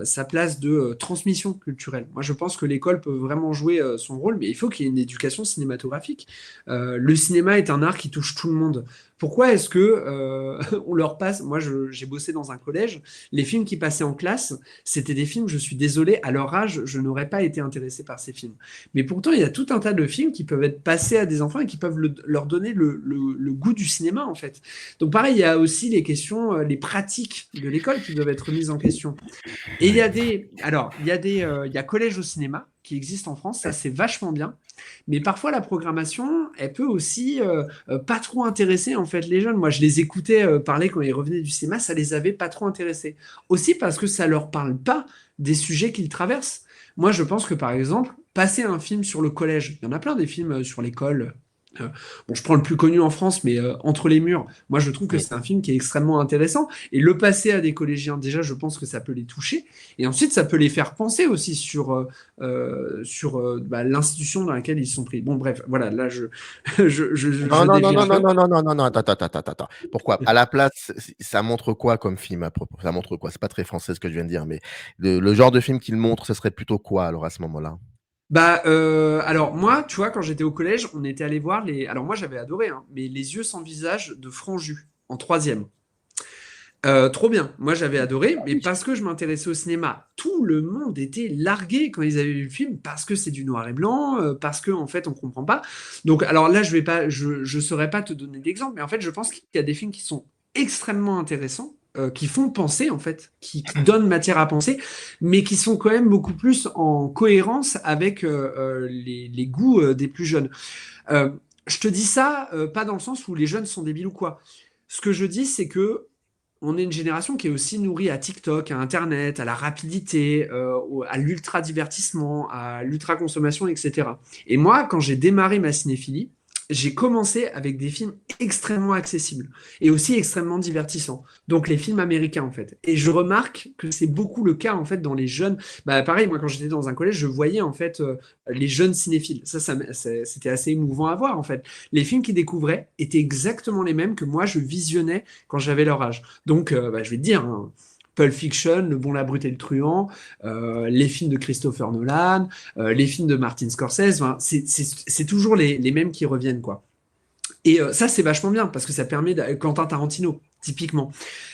sa place de transmission culturelle. Moi, je pense que l'école peut vraiment jouer son rôle, mais il faut qu'il y ait une éducation cinématographique. Le cinéma est un art qui touche tout le monde. Pourquoi est-ce que on leur passe... Moi, j'ai bossé dans un collège. Les films qui passaient en classe, c'était des films, je suis désolé, à leur âge, je n'aurais pas été intéressé par ces films. Mais pourtant, il y a tout un tas de films qui peuvent être passés à des enfants et qui peuvent leur donner le goût du cinéma, en fait. Donc pareil, il y a aussi les questions, les pratiques de l'école qui doivent être mises en question. Et il y a il y a collèges au cinéma qui existent en France, ça c'est vachement bien. Mais parfois, la programmation, elle peut aussi pas trop intéresser en fait les jeunes. Moi, je les écoutais parler quand ils revenaient du cinéma, ça les avait pas trop intéressés. Aussi parce que ça leur parle pas des sujets qu'ils traversent. Moi, je pense que par exemple, passer un film sur le collège, il y en a plein des films sur l'école. Euh, bon, je prends le plus connu en France, mais Entre les murs, moi je trouve que Oui. c'est un film qui est extrêmement intéressant. Et le passer à des collégiens, déjà, je pense que ça peut les toucher. Et ensuite, ça peut les faire penser aussi sur l'institution dans laquelle ils sont pris. Bon, bref, voilà, là, Non, je non, non, dévie un non, non, peu. non, non, non, non, non, attends. Pourquoi? À la place, ça montre quoi comme film à propos? Ça montre quoi? C'est pas très français ce que je viens de dire, mais le genre de film qu'il montre, ce serait plutôt quoi alors à ce moment-là? Alors moi, tu vois, quand j'étais au collège, on était allé voir les. Alors moi, j'avais adoré, hein, mais Les yeux sans visage de Franju en troisième. Trop bien. Moi, j'avais adoré, mais parce que je m'intéressais au cinéma, tout le monde était largué quand ils avaient vu le film, parce que c'est du noir et blanc, parce que en fait, on comprend pas. Donc, alors là, je saurais pas te donner d'exemple, mais en fait, je pense qu'il y a des films qui sont extrêmement intéressants, qui font penser en fait, qui donnent matière à penser, mais qui sont quand même beaucoup plus en cohérence avec les goûts des plus jeunes. Euh, je te dis ça, pas dans le sens où les jeunes sont débiles ou quoi. Ce que je dis, c'est que on est une génération qui est aussi nourrie à TikTok, à Internet, à la rapidité, à l'ultra-divertissement, à l'ultra-consommation, etc. Et moi, quand j'ai démarré ma cinéphilie, j'ai commencé avec des films extrêmement accessibles et aussi extrêmement divertissants. Donc les films américains, en fait. Et je remarque que c'est beaucoup le cas, en fait, dans les jeunes. Bah, pareil, moi, quand j'étais dans un collège, je voyais, en fait, les jeunes cinéphiles. C'était assez émouvant à voir, en fait. Les films qu'ils découvraient étaient exactement les mêmes que moi, je visionnais quand j'avais leur âge. Donc, je vais te dire, hein, Pulp Fiction, Le Bon, la Brute et le Truand, les films de Christopher Nolan, les films de Martin Scorsese, enfin, c'est toujours les mêmes qui reviennent, quoi. Et ça, c'est vachement bien parce que ça permet, Quentin Tarantino, typiquement,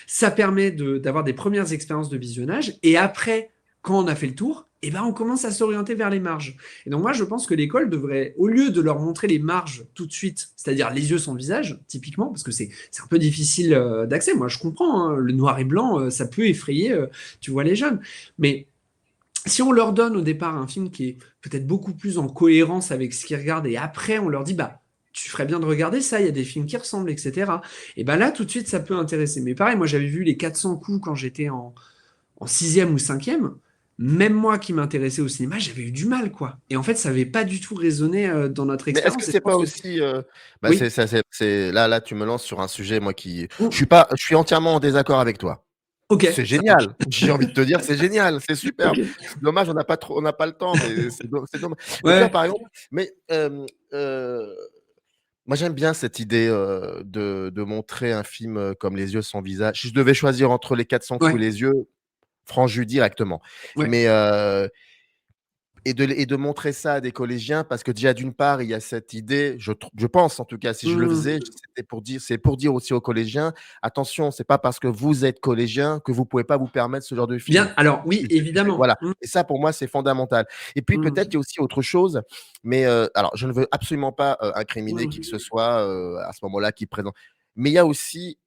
ça permet d'avoir des premières expériences de visionnage et après, quand on a fait le tour, eh ben, on commence à s'orienter vers les marges. Et donc, moi, je pense que l'école devrait, au lieu de leur montrer les marges tout de suite, c'est-à-dire les yeux sans visage, typiquement, parce que c'est un peu difficile d'accès. Moi, je comprends, hein, le noir et blanc, ça peut effrayer, tu vois, les jeunes. Mais si on leur donne au départ un film qui est peut-être beaucoup plus en cohérence avec ce qu'ils regardent et après on leur dit bah tu ferais bien de regarder ça, il y a des films qui ressemblent, etc. Et ben là tout de suite ça peut intéresser. Mais pareil, moi j'avais vu les 400 coups quand j'étais en sixième ou cinquième. Même moi qui m'intéressais au cinéma, j'avais eu du mal quoi. Et en fait ça n'avait pas du tout résonné dans notre Mais est-ce que expérience. Et je c'est pas pense que aussi, oui. là, tu me lances sur un sujet, moi, qui, Mm. je suis entièrement en désaccord avec toi. Ok, C'est ça marche. génial. J'ai envie de te dire, c'est génial, c'est superbe. Ok. C'est dommage, on n'a pas le temps, mais c'est dommage. Mais tu vois, Ouais. par exemple, moi, j'aime bien cette idée de montrer un film comme Les yeux sans visage. Si je devais choisir entre Les 400 coups Ouais. et Les yeux, Franju directement. Ouais. Mais et de montrer ça à des collégiens parce que déjà d'une part il y a cette idée, je pense en tout cas si je le Mm. faisais, c'est pour dire aussi aux collégiens attention, c'est pas parce que vous êtes collégien que vous pouvez pas vous permettre ce genre de film. Bien. Alors oui, évidemment. Voilà, et ça pour moi c'est fondamental. Et puis peut-être Mm. il y a aussi autre chose, mais alors je ne veux absolument pas incriminer qui que ce Mm. soit à ce moment-là qui présente, mais il y a aussi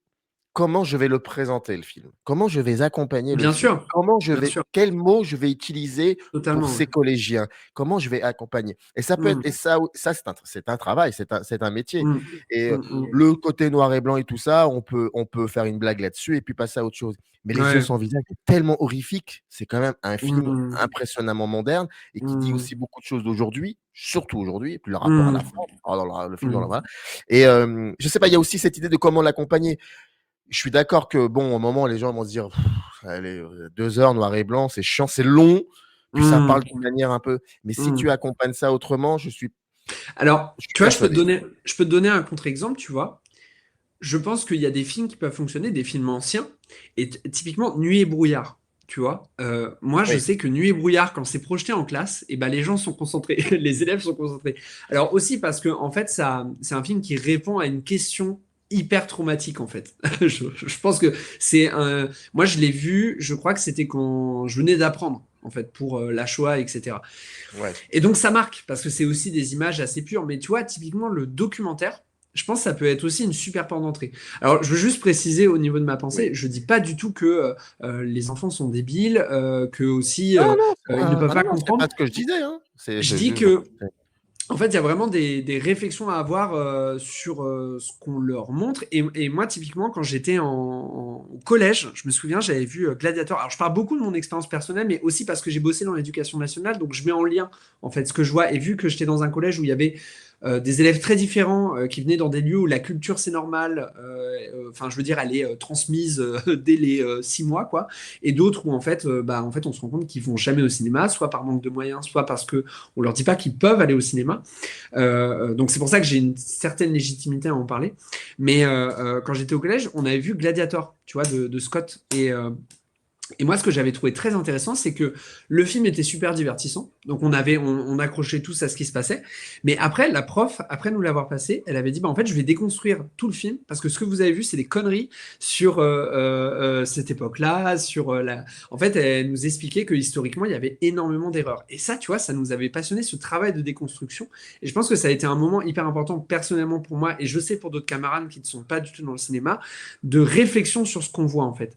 comment je vais le présenter le film? Comment je vais accompagner le Bien film? sûr. Bien sûr. Quels mots je vais utiliser pour Totalement, ouais. ces collégiens? Comment je vais accompagner? Et ça peut être Mmh. et ça c'est un travail, c'est un métier Mmh. et Mmh mh. le côté noir et blanc et tout ça, on peut faire une blague là-dessus et puis passer à autre chose. Mais Les yeux Ouais. sans visage est tellement horrifique, c'est quand même un film Mmh. impressionnamment moderne et qui dit Mmh. aussi beaucoup de choses d'aujourd'hui, surtout aujourd'hui, et puis le rapport à la Mmh. France, dans le film dans le Mmh. voilà et je sais pas, il y a aussi cette idée de comment l'accompagner. Je suis d'accord que bon, au moment, les gens vont se dire: «Allez, 2 heures noir et blanc, c'est chiant, c'est long», puis ça parle Mmh. d'une manière un peu mais si tu Mmh. accompagnes ça autrement, Alors, je suis tu vois, persuadé. je peux te donner un contre-exemple, tu vois? Je pense qu'il y a des films qui peuvent fonctionner, des films anciens et typiquement Nuit et brouillard, tu vois? Moi, je Oui, sais que Nuit et brouillard, quand c'est projeté en classe et ben les gens sont concentrés, les élèves sont concentrés. Alors aussi parce qu'en fait, ça c'est un film qui répond à une question hyper traumatique, en fait. Je pense que c'est un moi, je l'ai vu, je crois que c'était quand je venais d'apprendre, en fait, pour, la Shoah et cetera. ouais. Et donc ça marque parce que c'est aussi des images assez pures. Mais tu vois, typiquement le documentaire, je pense que ça peut être aussi une super porte d'entrée. Alors je veux juste préciser au niveau de ma pensée, Oui. je dis pas du tout que les enfants sont débiles, que aussi Non, non, ils ne peuvent non, pas non, c'est pas comprendre. ce que je disais, hein. Je C'est dis juste que En fait, il y a vraiment des réflexions à avoir sur ce qu'on leur montre. Et moi, typiquement, quand j'étais au collège, je me souviens, j'avais vu Gladiator. Alors, je parle beaucoup de mon expérience personnelle, mais aussi parce que j'ai bossé dans l'éducation nationale, donc je mets en lien, en fait, ce que je vois. Et vu que j'étais dans un collège où il y avait des élèves très différents qui venaient dans des lieux où la culture, c'est normal, enfin, je veux dire, elle est transmise dès les 6 mois, quoi. Et d'autres où, en fait, on se rend compte qu'ils vont jamais au cinéma, soit par manque de moyens, soit parce que on leur dit pas qu'ils peuvent aller au cinéma. Donc c'est pour ça que j'ai une certaine légitimité à en parler. Mais quand j'étais au collège, on avait vu Gladiator, tu vois, de Scott. Et moi, ce que j'avais trouvé très intéressant, c'est que le film était super divertissant. Donc, on accrochait tous à ce qui se passait. Mais après, la prof, après nous l'avoir passé, elle avait dit, bah, en fait, je vais déconstruire tout le film parce que ce que vous avez vu, c'est des conneries sur cette époque-là, En fait, elle nous expliquait que historiquement, il y avait énormément d'erreurs. Et ça, tu vois, ça nous avait passionné, ce travail de déconstruction. Et je pense que ça a été un moment hyper important personnellement pour moi, et je sais pour d'autres camarades qui ne sont pas du tout dans le cinéma, de réflexion sur ce qu'on voit, en fait.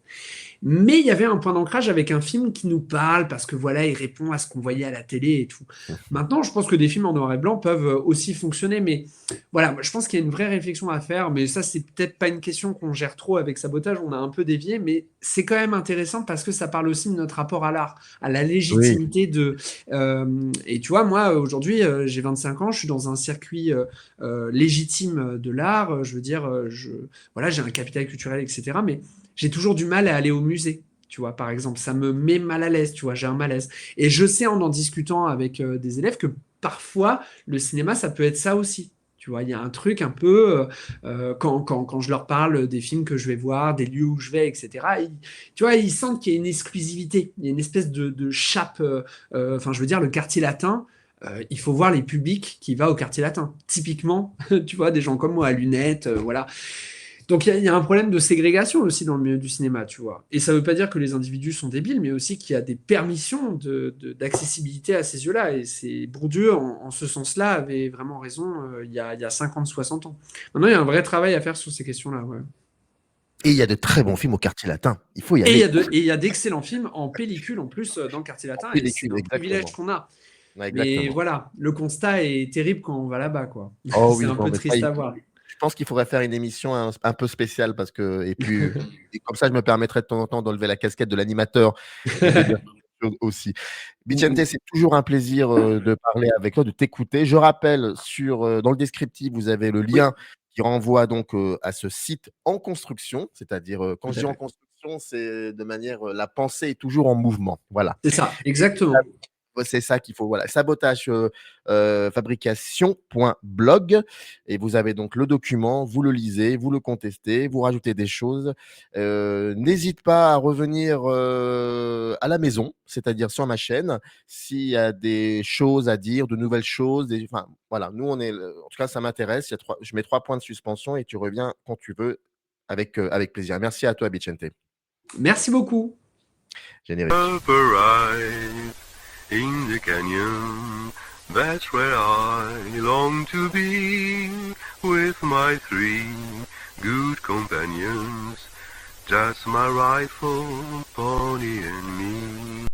Mais il y avait un point d'ancrage avec un film qui nous parle parce que voilà, il répond à ce qu'on voyait à la télé et tout. Maintenant, je pense que des films en noir et blanc peuvent aussi fonctionner, mais voilà, je pense qu'il y a une vraie réflexion à faire. Mais ça, c'est peut-être pas une question qu'on gère trop avec Sabotage. On a un peu dévié, mais c'est quand même intéressant parce que ça parle aussi de notre rapport à l'art, à la Oui, légitimité de. Et tu vois, moi aujourd'hui, j'ai 25 ans, je suis dans un circuit légitime de l'art. Je veux dire, voilà, j'ai un capital culturel, etc. Mais j'ai toujours du mal à aller au musée, tu vois, par exemple. Ça me met mal à l'aise, tu vois, j'ai un malaise. Et je sais en discutant avec des élèves que parfois, le cinéma, ça peut être ça aussi. Tu vois, il y a un truc un peu, quand je leur parle des films que je vais voir, des lieux où je vais, etc., tu vois, ils sentent qu'il y a une exclusivité, il y a une espèce de chape, enfin, je veux dire, le quartier latin, il faut voir les publics qui va au quartier latin. Typiquement, tu vois, des gens comme moi à lunettes, voilà. Donc il y a un problème de ségrégation aussi dans le milieu du cinéma, tu vois. Et ça ne veut pas dire que les individus sont débiles, mais aussi qu'il y a des permissions d'accessibilité à ces yeux-là. Et c'est Bourdieu, en ce sens-là, avait vraiment raison il y a 50, 60 ans. Maintenant, il y a un vrai travail à faire sur ces questions-là. Ouais. et il y a de très bons films au quartier latin. Il faut y Et aller. il y a d'excellents films en pellicule en plus dans le quartier latin, et c'est Pellicule, un privilège exactement. qu'on a. Ouais, Mais exactement. voilà, le constat est terrible quand on va là-bas, quoi. Oh C'est oui, un non, peu mais ça, triste à voir. je pense qu'il faudrait faire une émission un peu spéciale parce que, et puis, et comme ça, je me permettrai de temps en temps d'enlever la casquette de l'animateur et de dire quelque chose aussi. Vicente, c'est toujours un plaisir de parler avec toi, de t'écouter. Je rappelle dans le descriptif, vous avez le Oui, lien qui renvoie donc à ce site en construction, c'est-à-dire quand tout je à dis en fait. construction, c'est de manière, la pensée est toujours en mouvement. Voilà. C'est ça, exactement. Ouais, c'est ça qu'il faut, voilà, sabotage fabrication.blog, et vous avez donc le document, vous le lisez, vous le contestez, vous rajoutez des choses. N'hésite pas à revenir à la maison, c'est-à-dire sur ma chaîne, s'il y a des choses à dire, de nouvelles choses. Enfin, voilà, nous, en tout cas, ça m'intéresse. Je mets 3 points de suspension et tu reviens quand tu veux avec plaisir. Merci à toi, Vicente. Merci beaucoup. Générique. Up arise in the canyon. That's where I long to be with my three good companions. Just my rifle, pony, and me.